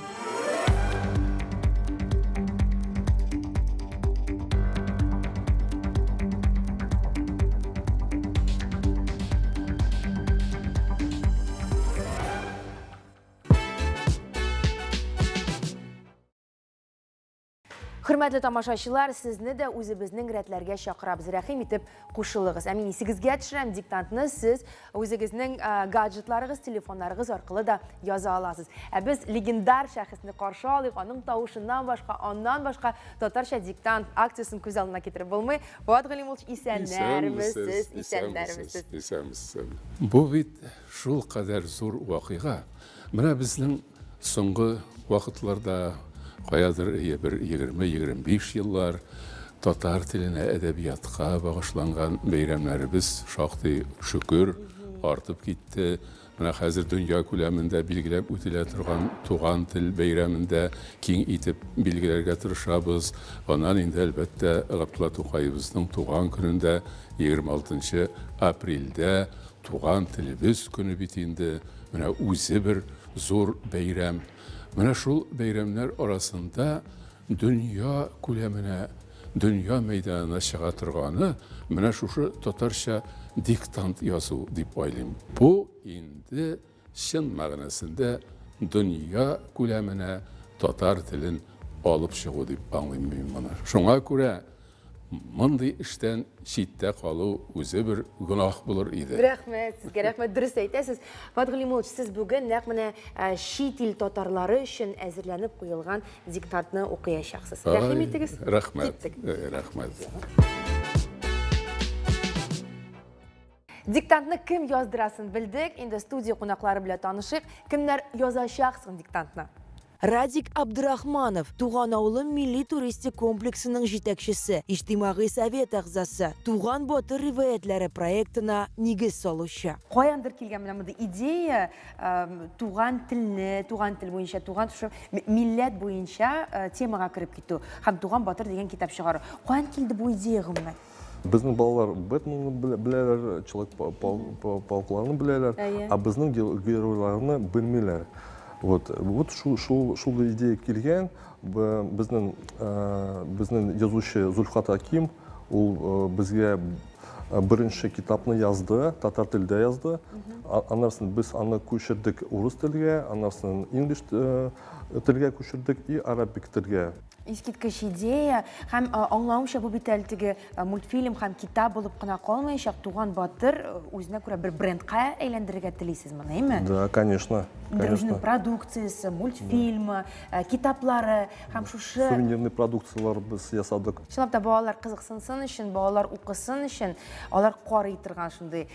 Hürmetli tamaşaçılar, sizni de özünüzün rətlərgə şaqırabız, rəxim itib qoşulığız. Əmin sizgə düşürəm diktantını, siz özünüzün gadjetlarınız, telefonlarınız arqılı da yaza alasınız. Biz legendar şəxsini qarşı alıq, onun tavuşundan başqa, ondan başqa Tatarşa diktant aksiyasını göz alına getirib bulmay. Fuat Qalimulç, isənlərmisiz, isənlərmisiz. Bu bit şul qədər zor vaqığa. Mənə bizдің soңғы vaqıtlarda Qayadır bir 20-25 yıllar Tatar tiline, edebiyatqa bağışlanğan beyramlarımız şaxtı şükür artıp gitti. Mənə həzir dünya küləmində bilgiləb ötülə turğan Tuğan til beyramında king itib bilgilərə tırışabız. Ondan indi əlbəttə Abdullah Toxayevizin Tuğan günündə 26 apreldə Tuğan tilimiz günü bitindi. Mənə özü bir zor beyram. Mənə şul beyramlar arasında dünya küləminə, dünya meydanına çığa turğanı mənə şuşu Tatarşa diktant yazı deyib aylayım. Bu indi şın məqnəsində dünya küləminə Tatar tilin alıp çığı deyib anlayayım bana. Şuna görə Mınday işten şiddət qalı özü bir günah bulur idi. Rəhmət, sizə rəhmət, dürüst aytəsiz. Fuat Qalimulç, siz bugün nəqminə şit il tatarları üçün əzirlənib qoyulğan diktantını oxuyacaqsınız. Rəhim etdiniz? Rəhmət, rəhmət. Diktantını kim yazdırasın bildik, indi studiya qonaqları bilə tanışıq. Kimlər yazacaqsın diktantını? Radik Abdurahmanov, Tuğan Avlı Milli Turistik Kompleksinin жетекшісі, İctimai Sovet ағзасы, Tuğan Batı Rivayetləri proyektına nigiz saluşu. Qoyandır kelgan bilan ideya Tuğan tilini, Tuğan til boyunca, Tuğan millet boyunca temaga kirib ketdi. Ham Tuğan Batır degan kitap шығару. Qoyan keldi bu ideya g'immat? Безнең балалар Бэтменны беләләр, Человек-паукларны беләләр, а безнең геройларны белмиләр. Вот шул идея килгән, безнең язучы Зульфат Аким, ул безгә беренче китапны язды, татар телендә язды. Аннан без аны күчердек урыс телгә, аннан инглиш телгә күчердек и арабик телгә. Искиткеч идея, һәм аңлавымча бу бит әлеге мультфильм һәм китап булып кына калмаячак, Туган батыр үзенә күрә бер брендка әйләндерергә телисез моны, әйме? Да, конечно. Үзенең продукциясе, мультфильмы, китаплары һәм шушы сувенирный продукциялар без ясадык. Чынлап та балалар кызыксынсын өчен, балалар укысын өчен, алар карый торган шундый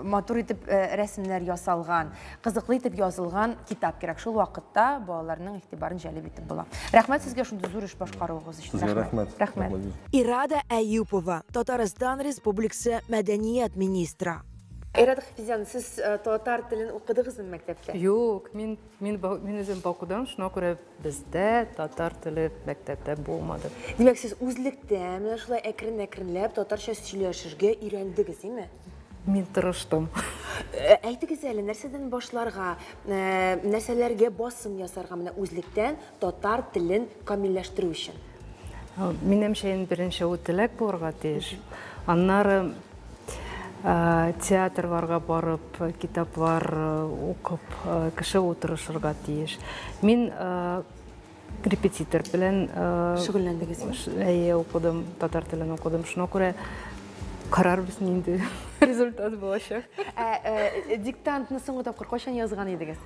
матур итеп рәсемнәр ясалган, кызыклы итеп язылган китап кирәк. Шул вакытта балаларның игътибарын җәлеп итеп була. Рәхмәт сезгә шундый зур эш башкаруыгыз өчен. Рәхмәт. Ирада Әюпова, Татарстан Республикасы мәдәният министры. Ирада Хафизян, сез татар телен укыдыгызмы мәктәптә? Юк, мин үзем Бакудан, шуңа күрә бездә татар теле мәктәптә булмады. Димәк, сез үзлектә менә шулай әкрен-әкренләп татарча сөйләшергә өйрәндегез, әйме? Мин тырыштым. Әйтегез әле, нәрсәдән башларга, нәрсәләргә басым ясарга менә үзлектән татар телен камилләштерү өчен? Минемчә, беренче үтеләк булырга тиеш. Аннары театрларга барып, китаплар укып, кеше утырышырга тиеш. Мин репетитор белән шөгыльләндегез. Укыдым, татар телен укыдым. Шуңа күрә карарбыз нинди результат булачак. Диктантны соңгы тапкыр кайчан язган идегез?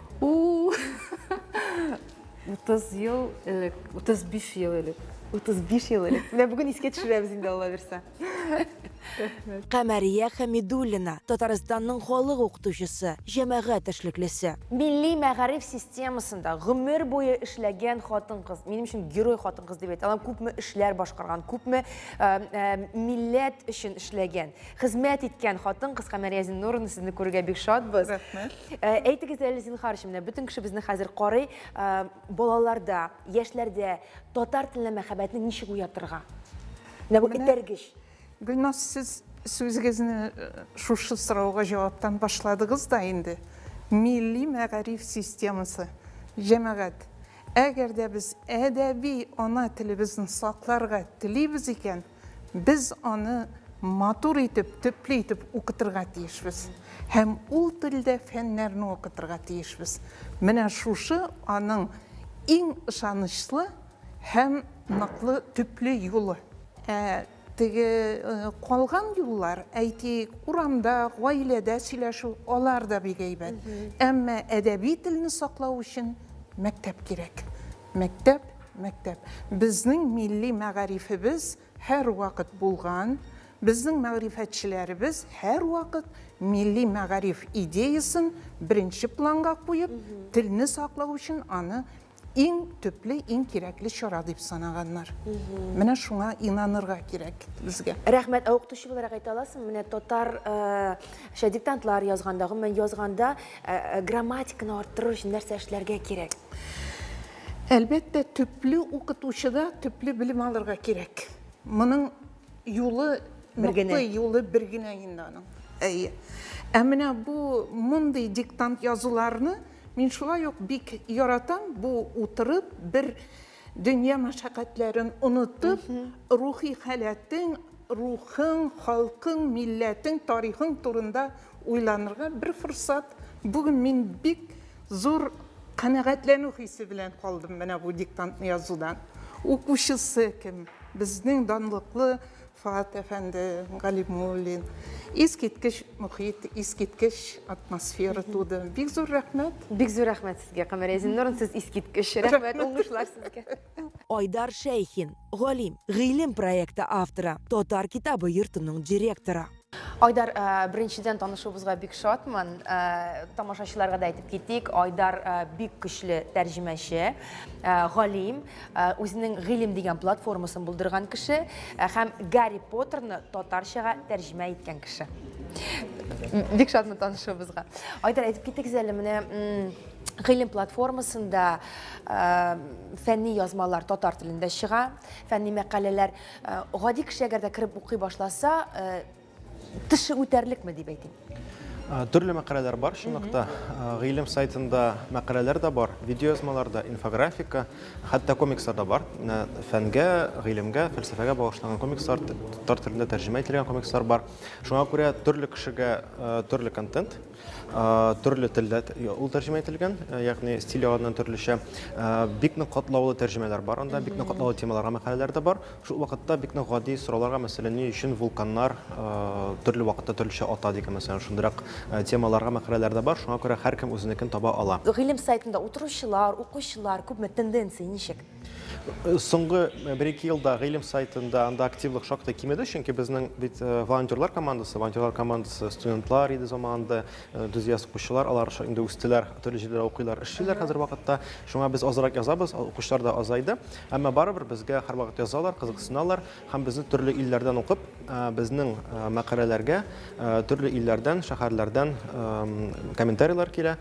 30 ел элек, 35 ел элек. 35 ел элек. Менә бүген искә төшерәбез инде, Алла бирсә. Камәрия Хәмидуллина, Татарстанның халык укытучысы, җәмәгать эшлеклесе. Милли мәгариф системасында гомер буе эшләгән хатын-кыз, минем өчен герой хатын-кыз дип әйтәләр, күпме эшләр башкарган, күпме милләт өчен эшләгән, хезмәт иткән хатын-кыз Камәрия Зиннуровна, сезне күрергә бик шатбыз. Әйтегез әле, Зинхар, менә бөтен кеше безне хәзер карый, балаларда, яшьләрдә татар теленә мәхәббәтне ничек уятырга? Менә бу этәргеч. Гөлназ, сіз сөзгезіне шушы сұрауға жауаптан башладыңыз да енді. Милли мәгариф системасы, жәмәғат. Әгер де біз әдәби ана тіліміздің сақларға тілейбіз екен, біз оны матур етіп, төплі етіп оқытырға тиешбіз. Һәм ол тілде фәннәрні оқытырға тиешбіз. Менә шушы аның ең ышанышлы һәм нақлы төплі юлы. Қалған юллар, әйтейік, урамда, ғаиләдә сөйләшү, алар да бик әйбәт. Әмма әдәби телне саклау өчен мәктәп кирәк. Мәктәп. Безнең милли мәгарифебез һәр вакыт булган, безнең мәгърифәтчеләребез һәр вакыт милли мәгариф идеясын беренче планга куеп, телне саклау өчен аны иң төпле, иң кирәкле чара дип санаганнар. Менә шуңа инанырга кирәк безгә. Рәхмәт, укытучы буларак әйтә аласың, менә татар диктантлар язгандагы, мен язганда грамматиканы арттыру өчен нәрсә эшләргә кирәк? Әлбәттә, төпле укытучыда төпле белем алырга кирәк. Моның юлы, нокты юлы бер генә инде аның. Ә менә бу мондый диктант язуларны мин шулай ук бик яратам, бу утырып, бер дөнья мәшәкатьләрен онытып, рухи халәтең, рухың, халкың, милләтең, тарихың турында уйланырга бер форсат. Бүген мин бик зур канәгатьләнү хисе белән калдым менә бу диктантны язудан. Укучысы кем? Безнең данлыклы Фат әфәнде, Галимуллин. Искиткеч мөхит, искиткеч атмосфера туды. Бик зур рәхмәт. Бик зур рәхмәт сезгә, Камәрия Зиннуровна, сез искиткеч. Рәхмәт, уңышлар сезгә. Айдар Шәйхин, галим, гыйлем проекты авторы, Татар китабы йортының директоры. Айдар, беренчедән танышуыбызга бик шатмын. Тамашачыларга да әйтеп китик, Айдар бик көчле тәрҗемәче, галим, үзенең гыйлем дигән платформасын булдырган кеше һәм Гарри Поттерны татарчага тәрҗемә иткән кеше. Бик шатмын танышуыбызга. Айдар, әйтеп китегез әле, менә Гыйлем платформасында фәнни язмалар татар телендә чыга, фәнни мәкаләләр гади кеше әгәр дә кирип укый башласа, тышы үтәрлекме дип әйтим. Төрле мәкаләләр бар, шундыктан Гыйлем сайтында мәкаләләр дә бар, видео язмалар да, инфографика, хәтта комикслар да бар. Фәнгә, гыйлемгә, фәлсәфәгә багышланган комикслар, татар телендә тәрҗемә ителгән комикслар бар. Шуңа күрә төрле кешегә төрле контент, төрле телдә ул тәрҗемә ителгән, ягъни стиль ягыннан төрлечә. Бик нык катлаулы тәрҗемәләр бар, анда бик нык катлаулы темаларга мәкаләләр дә бар. Шул вакытта бик нык гади сорауларга, мәсәлән, ни өчен вулканнар төрле вакытта төрлечә ата дигән мәсәлән шундырак темаларга мәкаләләр дә бар. Шуңа күрә һәркем үзенекен таба ала. Гыйлем сайтында утыручылар, укучылар күпме тенденция ничек? Соңгы 1-2 елда Гыйлем сайтында анда активлык шактый кимеде, чөнки безнең бит волонтерлар командасы, студентлар иде заманында, энтузиаст укучылар, алар инде үстеләр, төрле җирләрдә укыйлар, эшлиләр хәзер вакытта. Шуңа без азрак язабыз, укучылар да азайды. Әмма барыбер безгә һәрвакыт язалар, кызыксыналар һәм безне төрле илләрдән укып, безнең мәкаләләргә төрле илләрдән, шәһәрләрдән комментарийлар килә.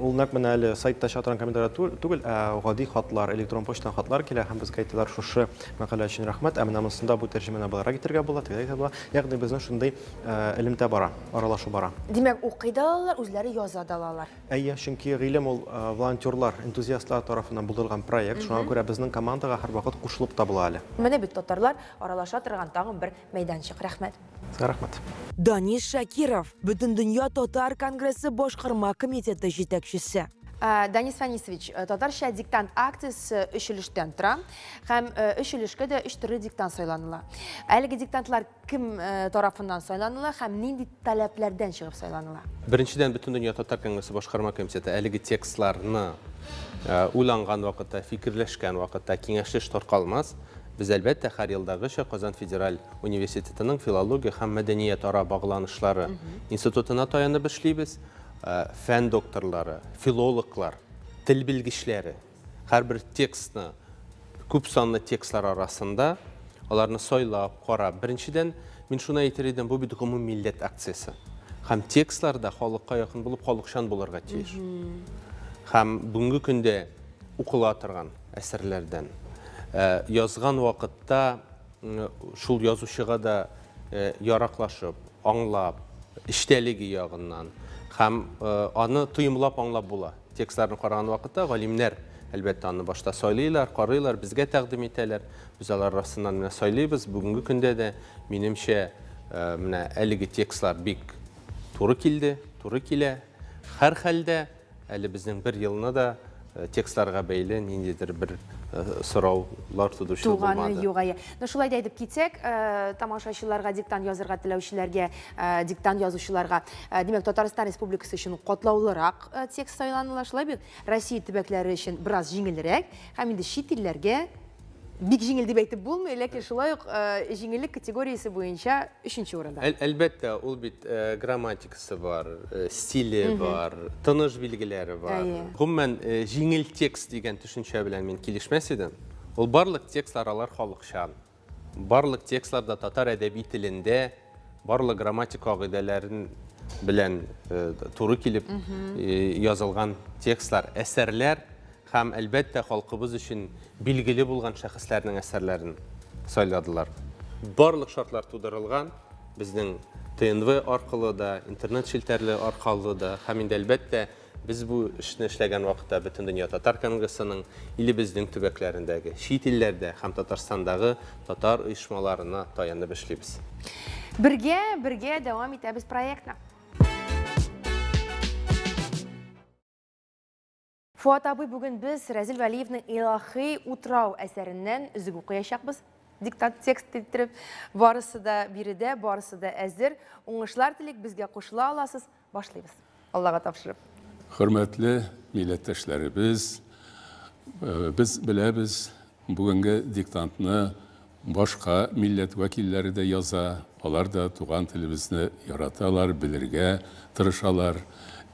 Ул нәкъ менә әле сайтта чатыран комментарийлар түгел, гади хатлар, электрон почтадан хатлар килә һәм безгә әйтәләр шушы мәкалә өчен рәхмәт. Ә менә монысында бу тәрҗемәне буларак итәргә була, тегә була. Ягъни безнең шундый элемтә бара, аралашу бара. Димәк, укый да алалар, үзләре яза да алалар. Әйе, чөнки Гыйлем ул волонтерлар, энтузиастлар тарафыннан булдырылган проект. Шуңа күрә безнең командага һәрвакыт кушылып та була әле. Менә бит татарлар аралаша торган тагын бер мәйданчык. Рәхмәт. Рәхмәт. Даниш Шакиров, Бөтендөнья татар конгрессы башкарма комитеты җитәкчесе. Данис Фанисович, татарча диктант акциясе 3 өлештән тора, һәм 3 өлешкә дә 3 төрле диктант сайланыла. Әлеге диктантлар кем тарафыннан сайланыла һәм нинди таләпләрдән чыгып сайланыла? Беренчедән, Бөтендөнья татар конгрессы башкарма комитеты әлеге текстларны уйланган вакытта, фикерләшкән вакытта киңәшлеш таркалмас. Без әлбәттә һәр елдагыча Казан федераль университетының филология һәм мәдәният ара багланышлары институтына таянып эшлибез. Фән докторлары, филологлар, тел белгечләре һәрбер текстны, күп санлы текстлар арасында аларны сайлап, карап. Беренчедән, мин шуны әйтер идем, бу бит гомум милләт акциясе. Һәм текстларда халыкка якын булып, халыкчан булырга тиеш. Һәм бүгенге көндә укыла торган әсәрләрдән язган вакытта шул язучыга да яраклашып, аңлап, иштәлеге ягыннан һәм аны тоемлап аңлап була. Текстларны караган вакытта галимнәр әлбәттә аны башта сайлыйлар, карыйлар, безгә тәкъдим итәләр. Без алар арасыннан менә сайлыйбыз. Бүгенге көндә дә минемчә менә әлеге текстлар бик туры килде, туры килә. Һәр хәлдә әле безнең бер елны да текстларга бәйле ниндидер бер сораулар тудыручы булмады. Туганы югая. Шулай да әйтеп китсәк, тамашачыларга, диктант язырга теләүчеләргә, диктант язучыларга, димәк, Татарстан Республикасы өчен катлаулырак текст сайланыла, шулай бит Россия төбәкләре өчен бераз җиңелрәк, һәм инде чит илләргә бик җиңел дип әйтеп булмый, ләкин шулай ук җиңеллек категориясе буенча 3нче урында. Әлбәттә, ул бит грамматикасы бар, стиле бар, тыныш билгеләре бар. Гомумән, җиңел текст дигән төшенчә белән мин килешмәс идем. Ул барлык текстлар алар халыкчан. Барлык текстларда татар әдәби телендә, барлык грамматик кагыйдәләрен белән туры килеп язылган текстлар, әсәрләр һәм әлбәттә халкыбыз өчен билгеле булган шәхесләрнең әсәрләрен сайладылар. Барлык шартлар тудырылган, безнең ТНВ аркылы да, интернет шелтәрле аркылы да, һәм инде әлбәттә без бу эшне эшләгән вакытта Бөтендөнья татар конгрессының илебезнең төбәкләрендәге, чит илләрдә һәм Татарстандагы татар оешмаларына таянып эшлибез. Бергә дәвам итәбез проектны. Фуат абый, бүген без Рәзил Вәлиевнең «Илаһи утрау» әсәреннән үзек укыячакбыз. Диктант текст иттереп, барысы да биредә, барысы да әзер. Уңышлар телик, безгә кушыла аласыз. Башлыйбыз. Аллага тапшырып. Хөрмәтле милләттәшләребез, без беләбез, бүгенге диктантны башка милләт вәкилләре дә яза, алар да туган телебезне яраталар, белергә тырышалар.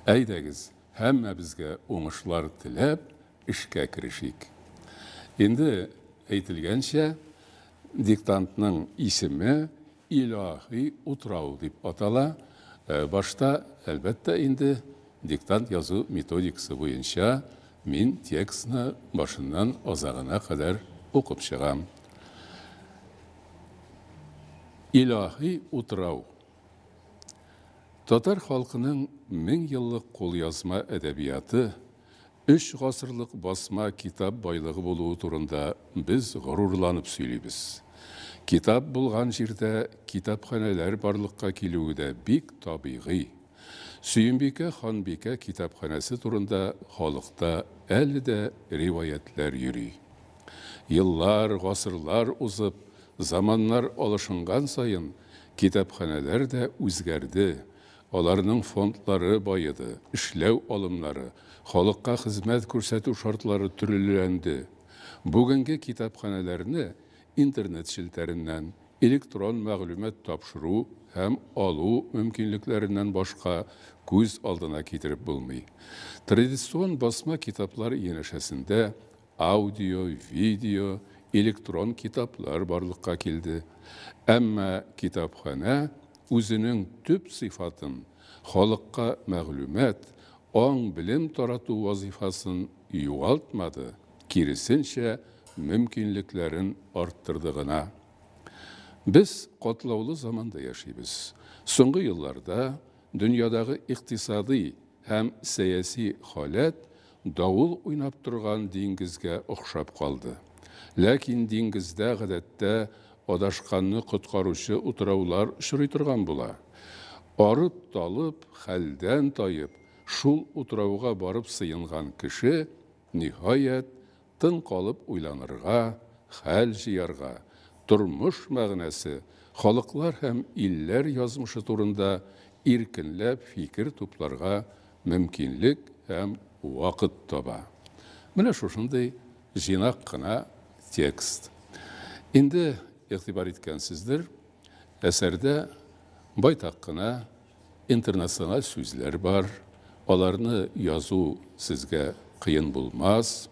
Әйдәгез, һәммәбезгә уңышлар теләп, эшкә керешик. Инде әйтелгәнчә, диктантның исеме «Илаһи утрау» дип атала. Башта, әлбәттә, инде диктант язу методикасы буенча мин текстны башыннан азагына кадәр укып чыгам. Илаһи утрау. Татар халкының 1000 еллык кулъязма әдәбияты, 3 гасырлык басма китап байлыгы булуы турында без горурланып сөйлибез. Китап булган җирдә китапханәләр барлыкка килүе дә бик табигый. Сөембикә ханбикә китапханәсе турында халыкта әле дә риваятләр йөри. Еллар, гасырлар узып, заманнар алышынган сайын китапханәләр дә үзгәрде. Аларның фондлары байыды, эшләү алымнары, халыкка хезмәт күрсәтү шартлары төрлеләнде. Бүгенге китапханәләрне интернет шелтәреннән электрон мәгълүмат тапшыру һәм алу мөмкинлекләреннән башка күз алдына китереп булмый. Традицион басма китаплар янәшәсендә аудио, видео, электрон китаплар барлыкка килде. Әмма китапхана үзенең төп сыйфатын халыкка мәгълүмат, аң белем тарату вазифасын югалтмады, киресенчә мөмкинлекләрен арттырды гына. Без катлаулы заманда яшибез. Соңгы елларда дөньядагы икътисади һәм сәяси халат давыл уйнап торган диңгезгә охшап калды. Ләкин диңгездә гадәттә адашканны коткаручы утыраулар очрый торган була. Арып-талып, хәлдән таеп, шул утырауга барып сыенган кеше ниһаят тын калып уйланырга, хәл җыярга, тормыш мәгънәсе, халыклар һәм илләр язмышы турында иркенләп фикер тупларга мөмкинлек һәм вакыт таба. Менә шушындый җыйнак кына текст. Инде игътибар иткәнсездер, әсәрдә байтак кына интернациональ сүзләр бар. Аларны язу сезгә кыен булмас,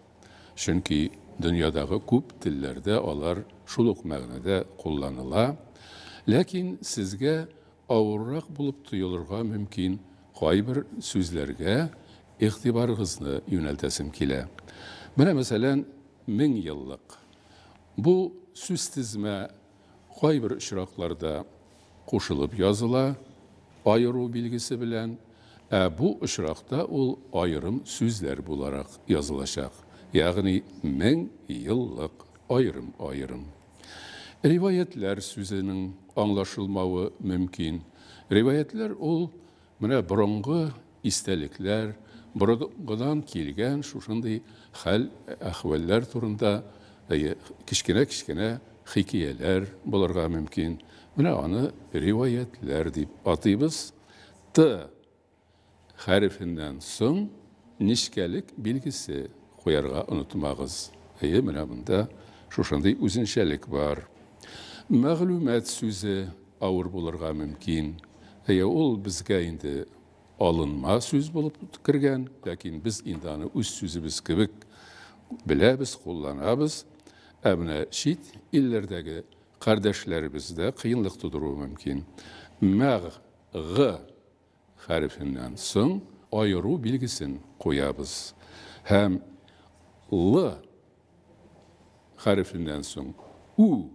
чөнки дөньядагы күп телләрдә алар шул ук мәгънәдә кулланыла. Ләкин сезгә авыррак булып тоелырга мөмкин кайбер сүзләргә игътибарыгызны юнәлтәсем килә. Менә мәсәлән, 1000 еллык. Бу сүз тизмә кайбер очракларда кушылып языла, айыру билгесе белән, бу очракта ул айырым сүзләр буларак язылачак. Ягъни 1000 еллык айырым. Риваятләр сүзенең аңлашылмавы мөмкин. Риваятләр ул менә борынгы истәлекләр, борынгыдан килгән шушындый хәл әхвәлләр турында кичкенә хикәяләр булырга мөмкин. Менә аны риваятләр дип атыйбыз. Т хәрефеннән соң нишкәлек билгесе куярга онытмагыз. Менә монда шушындый үзенчәлек бар. Мәгълүмат сүзе авыр булырга мөмкин. Ул безгә инде алынма сүз булып кергән, ләкин без инде аны үз сүзебез кебек беләбез, кулланабыз. Менә чит илләрдәге кардәшләребездә кыенлык тудыруы мөмкин. Мәг хәрефеннән соң айыру билгесен куябыз. Һәм Л хәрефеннән соң У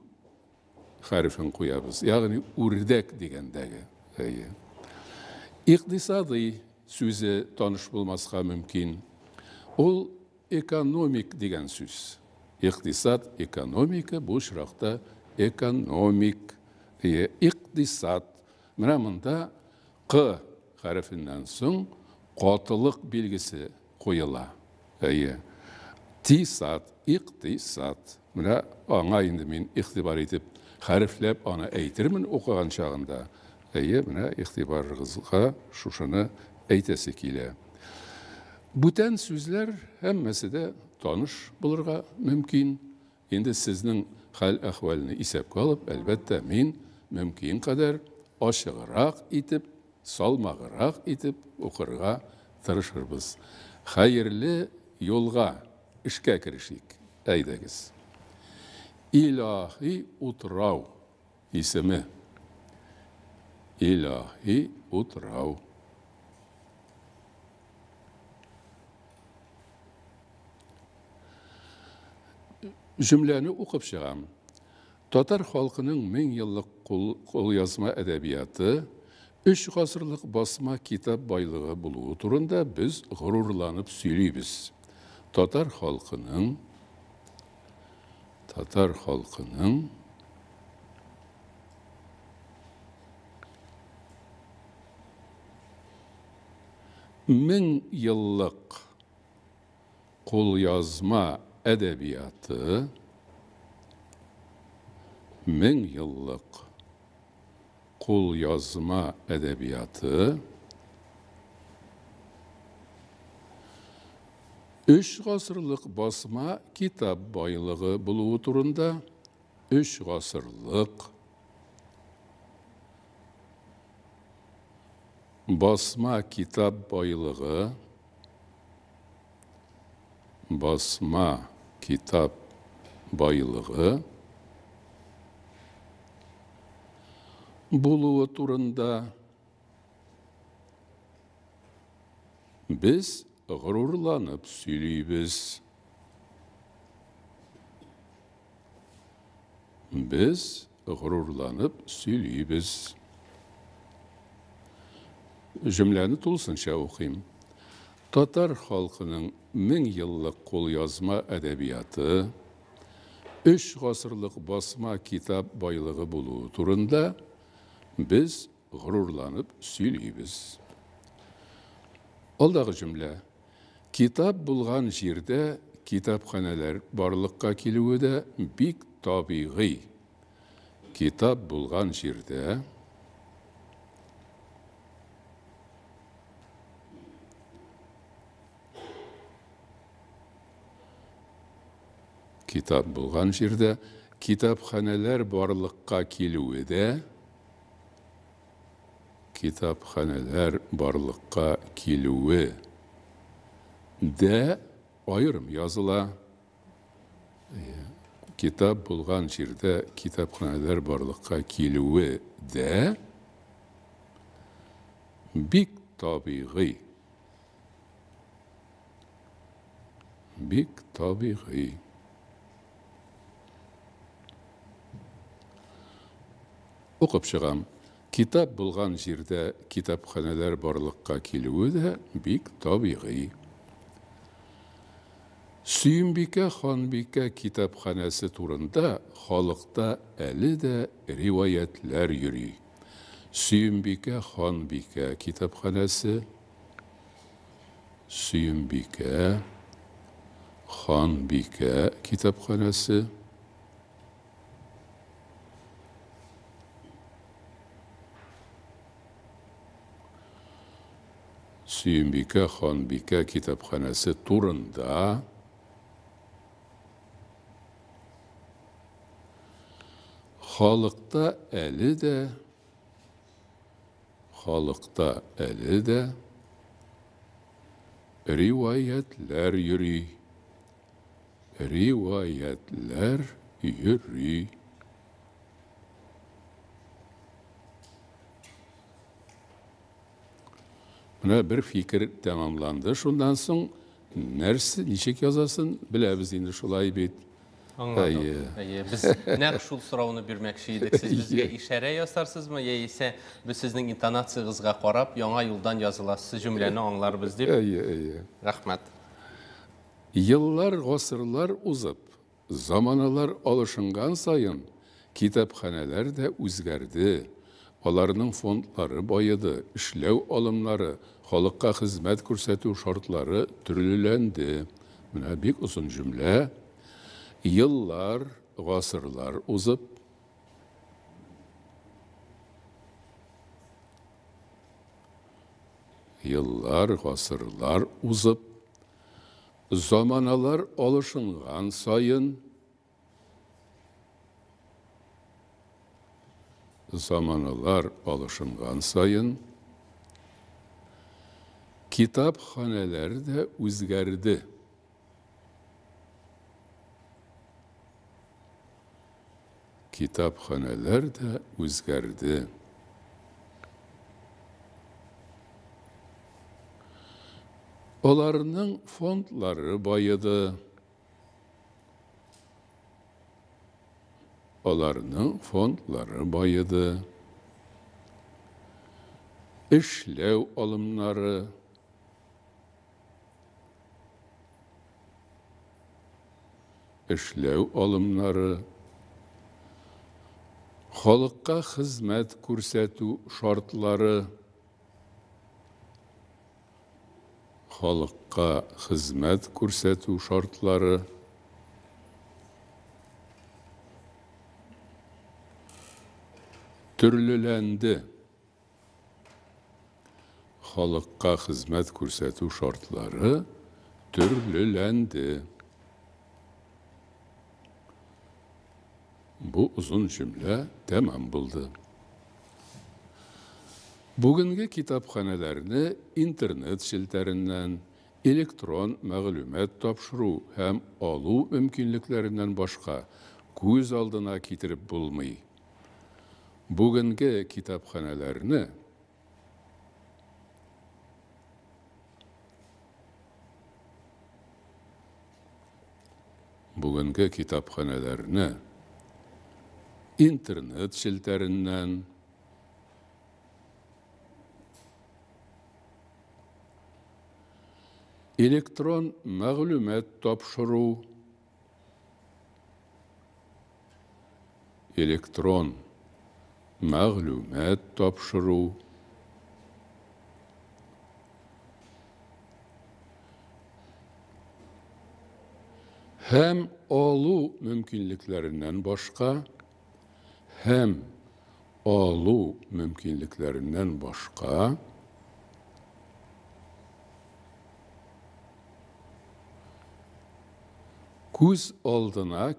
хәрефен куябыз. Ягъни үрдәк дигәндәге. Икътисади сүзе таныш булмаска мөмкин. Ул экономик дигән сүз. Икътисад, экономика, бу очракта экономик, икътисад. Менә монда Q хәрефеннән соң катылык билгесе куела. Тисад, икътисад. Менә аңа инде мин игътибар итеп хәрефләп аны әйтермен укыган чагында. Менә игътибарыгызга шушыны әйтәсе килә. Бүтән сүзләр һәммәсе дә таныш булырга мөмкин. Инде сезнең хәл әхвалны исәпкә алып, әлбәттә, мин мөмкин кадәр ачыграк итеп, салмаграк итеп укырга тырышырбыз. Хәерле юлга эшкә керешик. Әйдәгез. Илаһи утрау исеме. Илаһи утрау. cümleni okup çıgam. Tatar halkının 1000 yıllık qo'lyozma edebiyatı, 3 asırlık basma kitap baylığı buluğu turunda biz gururlanıp söyleybiz. Tatar halkının 1000 yıllık qo'lyozma edebiyatı 1000 yıllık qo'lyozma edebiyatı 3 asırlık basma kitap baylığı buluğu turunda 3 asırlık basma kitap baylığı buluğu turunda biz gururlanıp söyleybiz. Cümleni tulsunca okuyayım. Tatar halkının 1000 yıllık qo'lyozma edebiyatı, 3 asırlık basma kitap baylığı buluğu turunda biz gururlanıp söyleybiz. Alдағы cümle, kitap bulgan жерде kitapxonalar barlıqqa kelуі de bik tabiği. Kitap bulgan жерде kitapxonalar barlıqqa kelуі de ayırım yazıla. Kitap bulgan жерде kitapxonalar barlıqqa kelуі de bik tabiği. Okup çıgam. Kitap bulgan жерде kitapxonalar barlıqqa kelуі de bik tabiği. Сүйінбике ханбике kitapxonasi turunda xalqda әлі de rivoyatlar yürü. Сүйінбике ханбике kitapxonasi Сүйінбике ханбике kitapxonasi turunda Xalqda əli də rivayətlər yürü. Buna bir fikir tamamlandı. Şundan soň nersi nişek yazasın bilemiz indi şulay bit. Anladım. Biz nə şul soravını bilməkşiydik. Siz bizə işarə yazarsınızmı, ya isə biz sizin intonasiyagızğa qarab, yana yoldan yazılasınız, cümləni anlarız deyib. Rəhmət. Yıllar, asırlar uzub, zamanalar alışıngan sayın, kitapxonalar da o'zgardi. Onlarının fondları bayıdı, işlev alımları, xalqqa xizmat ko'rsatuv şartları türlülendi. Buna bek uzun cümle. Yıllar, asırlar uzub, zamanalar alışıngan sayın, kitapxonalar da o'zgardi. Kitapxonalar da o'zgardi. Onlarning fondlari boyidi. Onlarının fondları bayıdı. İşlev alımları, halkka hizmet көрсету şartları, türlülendi. Halkka hizmet көрсету şartları türlülendi. Bu uzun cümle tamam buldu. Bugünkü kitapxanalarını internet şilterinden elektron məlumat tapşırу hem alu mümkünlüklerinden başka göz aldına getirip bulmayı. Bugünkü kitapxanalarını internet şilterinden elektron məlumat tapşırу hem alu mümkünlüklerinden başka göz aldına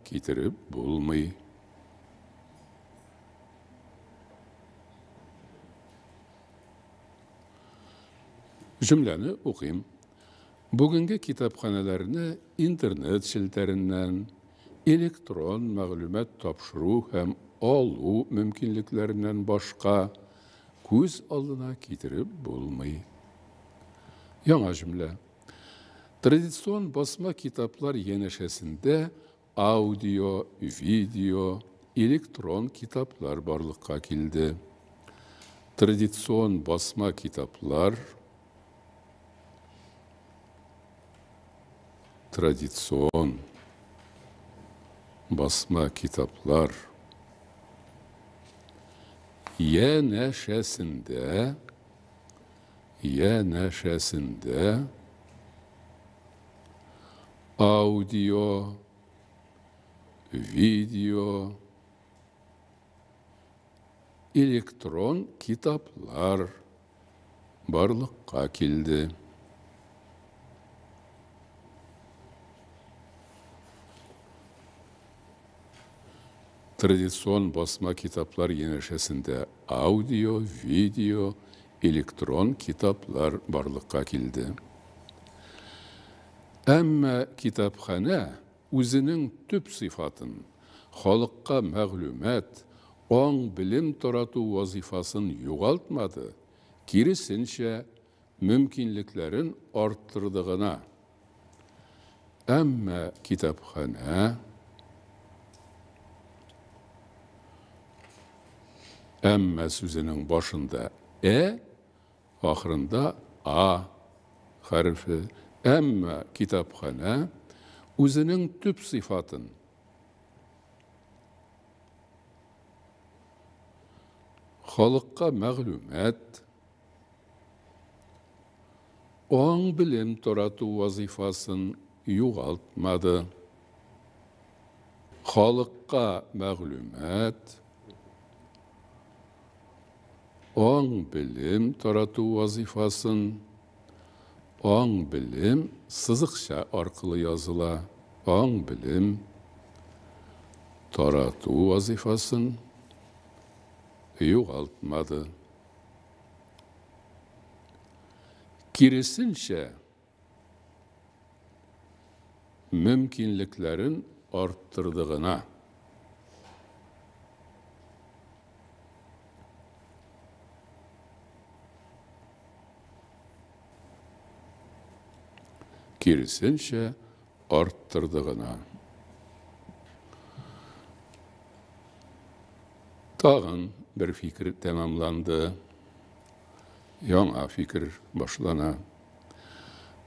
getirip bulmayı. Cümleni okuyayım. Bugünkü kitapxanalarını internet şilterinden elektron məlumat tapşırу hem alu mümkünlüklerinden başka göz aldına getirip bulmayı. Yana cümle. Tradisyon basma kitaplar yeneşesinde audio, video, elektron kitaplar barlıkka keldi. Tradisyon basma kitaplar yeneşesinde audio, video, elektron kitaplar barlıkka keldi. Tradisyon basma kitaplar yeneşesinde audio, video, elektron kitaplar barlıkka keldi. Ama kitapxana özünün tüp sıfatın, halkka məlumat, on bilim taratu vazifasını yoğaltmadı, kirisinçe mümkünlüklerin arttırdığına. Ama kitapxana Amma sözünün başında ahırında a harfi. Amma kitapxana özünün tüp sıfatın, halkka məlumat, on bilim taratu vazifasını yoğaltmadı. Halkka məlumat, on bilim taratu vazifasını, on bilim sızıkça arkalı yazıla, on bilim taratu vazifasını yoğaltmadı. Kirisinçe mümkünlüklerin arttırdığına. Керісінше арттырды ғана. Тағын bir fikir tamamlandı. Яңа fikir başlana.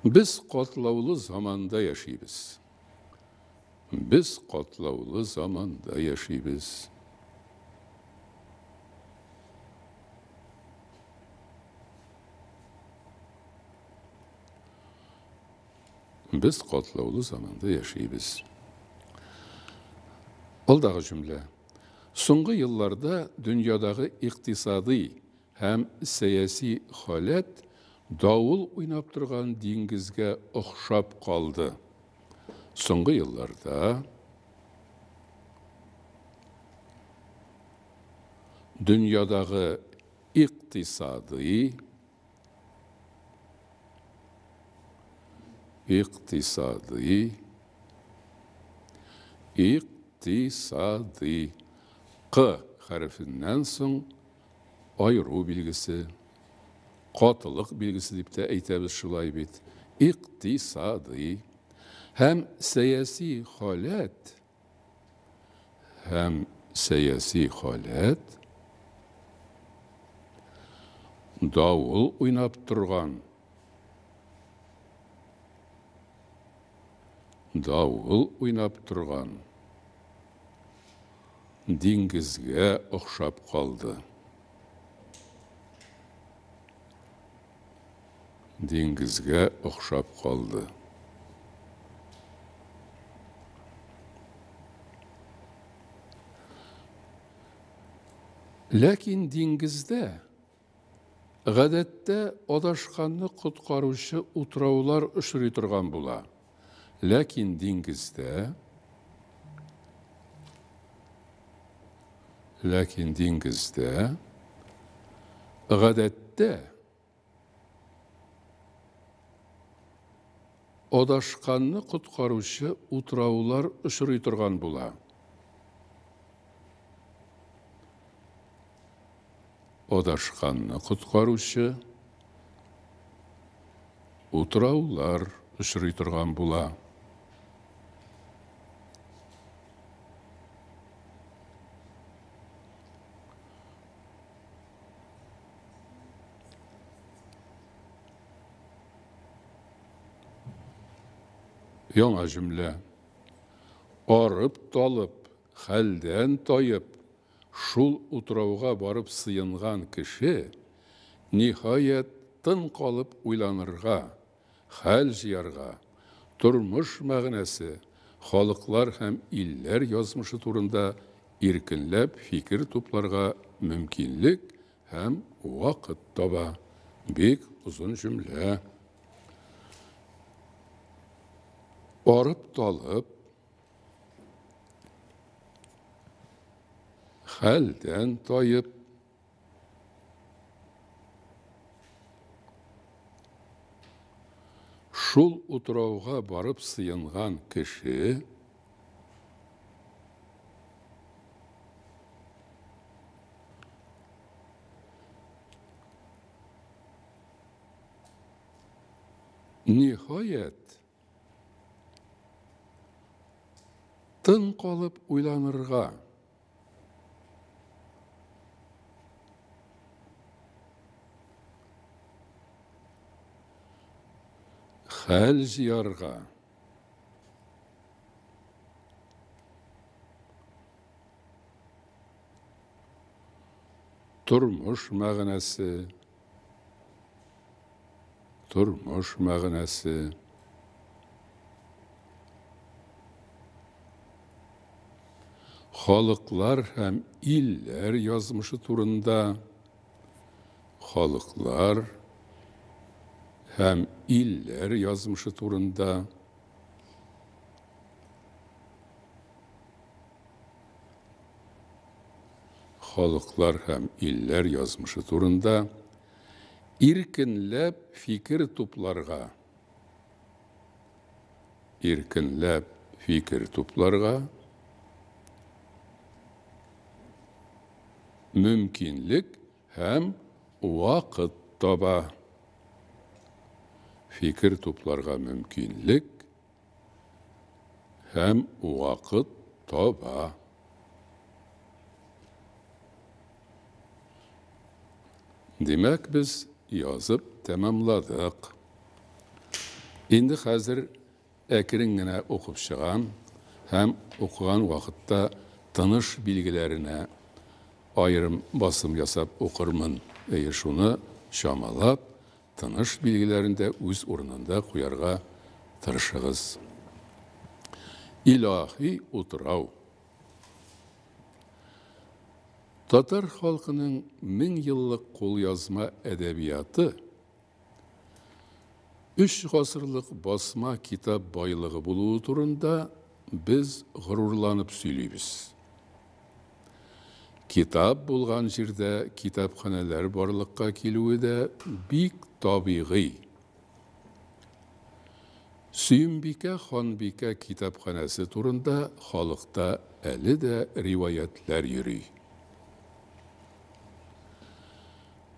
Biz katlaulu zamanda yaşayız. Biz katlaulu zamanda yaşayız. Biz katlaulu zamanda yaşayız. Alдағы cümle. Soңғы yıllarda dünyadagi iqtisadi hem siyasi halet davul oynap turgan dengizge o'xshab kaldı. Soңғы yıllarda dünyadagi iqtisadi Q harfinden soň ayırу bilgisi, katılık bilgisi deyip de eytemiz şulay bit. İktisadi hem siyasi halet davul oynap turgan dengizge o'xshab kaldı. Dengizge o'xshab kaldı. Lakin dengizde гадәттә adashqanni qutqaruvchi o'trovlar uchray turgan bo'la. Lakin dengizde гадәттә adashqanni qutqaruvchi o'trovlar uchray turgan bo'la. Adashqanni qutqaruvchi o'trovlar uchray turgan bo'la. Яңа cümle. Arıp dalıp, halden tayıp, şul utrauğa barıp sıyıngan kişi, nihayet tın kalıp uylanırga, hal jiyarga, turmuş мәгънәсе, халыклар hem iller yazmışı turunda irkinlep fikir toplarga mümkinlik hem vakit taba. Bek uzun cümle. Arıp dalıp, halden tayıp, şul utrauğa barıp sıyıngan kişi nihayet tın kalıp uylanırga, hal jiyarga, turmuş мәгънәсе, халыклар hem iller yazmışı turunda, халыклар hem iller yazmışı turunda, халыклар hem iller yazmışı turunda, irkinlep fikir toplarga, mümkinlik hem vakit taba. fikir toplарға mümkünlük hem vakit taба. Demek biz yazıp tamamladık. Endi hazır әкіріңіне оқып шығам, hem оқыған вақытта tanış bilgilerine ayrım basım yasap okurmun. Şunu şamalap, tanış bilgilerinde öz ornunda koyarga tırışığız. İlahi Uturav. Tatar halkının 1000 yıllık qolyazma edebiyatı 3 asırlık basma kitap baylığı buluğu turunda biz gururlanıp söyleybiz. Kitap bulgan жерде kitapxonalar barlıqqa kelуі de bik tabiği. Süyünbike Xonbike kitapxonasi turunda xalqda әлі de rivayetler yürüy.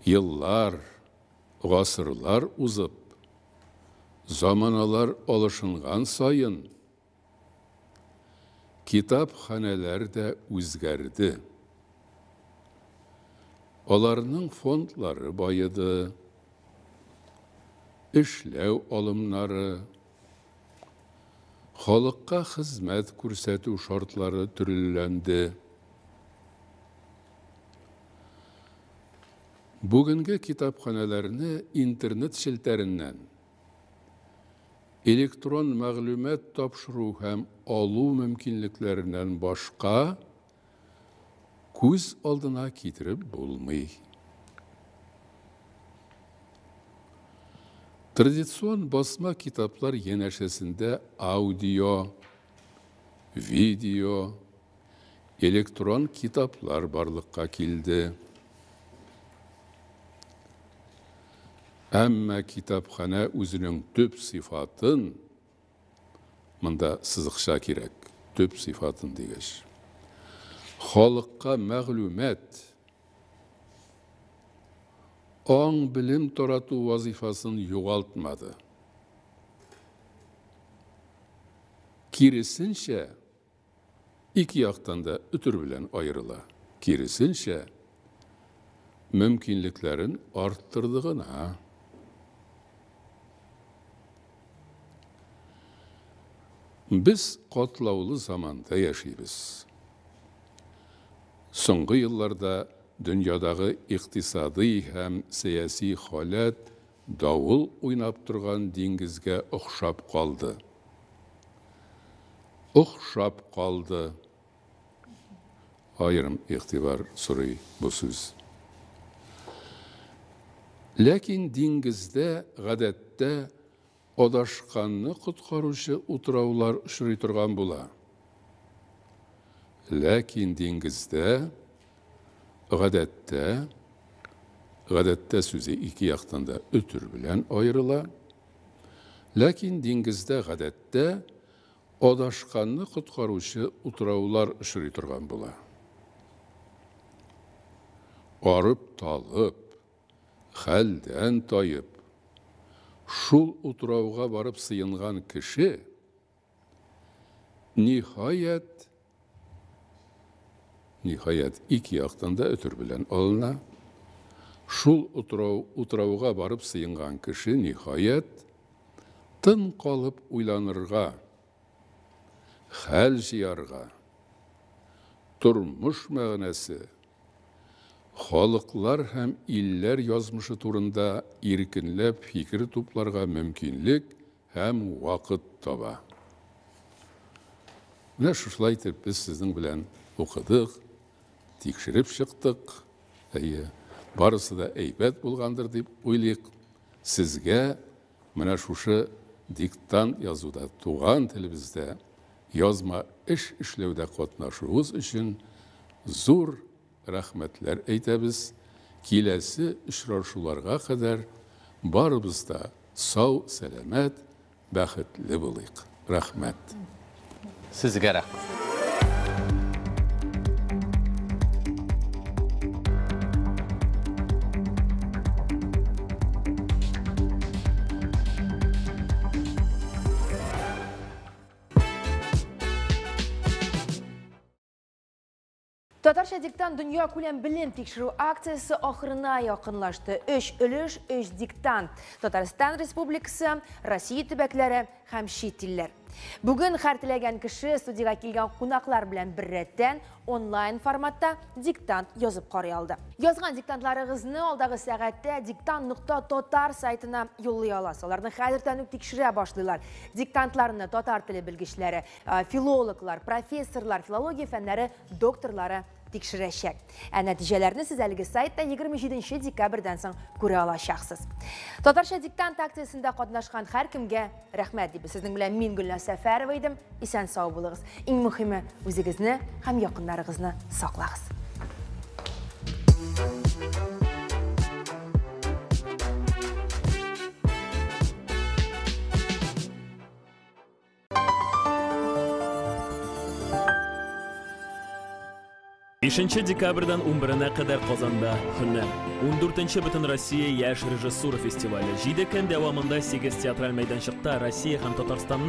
Yıllar, asırlar uzıp, zamanalar alışıngan sayın, kitapxonalar da özgerdi. Onlarının fondları bayıdı, işlev alımları, halkka hizmet көрсету şartları türlülendi. Bugünkü kitapxonalarını internet şilterinden, elektron məlumat tapşırу hem alу mümkünliklerinden başka көз алдына кетіріп болмай. Традицион басма kitaplar yeneşesinde audio, video, elektron kitaplar barlıqqa keldi. Әмма kitapxana özünün tüp sıfatın, mında sızıqşa kerek, tüp sıfatın degeç. Halkka məlumat, an bilim taratu vazifasını yoğaltmadı. Kirisinçe, iki yaktan da ötür bilen ayrıla. Kirisinçe, mümkünlüklerin arttırdığına, biz katlavlı zamanda yaşayız. Soңғы yıllarda dünyadağı iqtisadi hem siyasi halat davul oynap turgan dengizge oxşap kaldı. Oxşap kaldı. Ayrım ihtibar soruyu bu söz. Lakin dengizde, gadette odaşkanını kutkarucu uturavlar şuri turgan bula. Lakin dengizde, gadette sözü iki yaktan da ötür bilen ayrıla. Lakin dengizde, gadette odaşkanını kutkarucu uturavlar şuri turgan bula. Arıp talıp, halden tayıp, şul uturavga barıp sıyıngan kişi, nihayet iki yaktan da ötür bilen alına, şul uturavga barıp sıyıngan kişi nihayet tın kalıp uylanırga, hal jiyarga, turmuş məğnesi, halklar hem iller yazmışı turunda erkinlep fikir toplarga mümkünlük hem vakit taba. Mine şuşlay etip biz sizin bilen okudık, tekşirip çıktık. Barısı da eybet bulgandır deyip oylayık. Sizge mine şuşu diktant yazıda tuğan tilimizde yazma iş işlevde katnaşığız için zor rahmetler eytemiz. Kilesi işraşularga kadar barımızda sağ, selamet, bəxtli bulayıq. Rahmet. Sizge rahmet. Tatarcha diktant dünya күләм білім текшіру акциясы ақырына яқынлашты. 3 өліш, 3 диктант. Татарстан Республикасы, Россия төбәкләре һәм шет илләр. Бүген һәр теләгән кеше студияга килгән кунаклар белән бер рәттән онлайн форматта диктант язып карый алды. Язган диктантларыгызны алдагы сәгатьтә diktant.tatar сайтына юллый аласыз. Аларны хәзердән үк тикшерә башлыйлар. Диктантларны татар теле белгечләре, филологлар, профессорлар, филология фәннәре докторлары тикшерәчәк. Нәтиҗәләрне сез әлеге сайтта 27 декабрьдән соң күрә алачаксыз. Татарча диктант акциясендә катнашкан һәр кемгә рәхмәт дип. Сезнең белән мин Гөлназ Сәфәрова идем. Исән сау булыгыз. Иң мөһиме, үзегезне һәм якыннарыгызны саклагыз. Бишенче декабрьдән 11-на кадәр Казанда һөнәр. 14-нче Бөтен Россия яшь режиссура фестивале. 7 көн дәвамында 8 театраль мәйданчыкта Россия һәм Татарстанның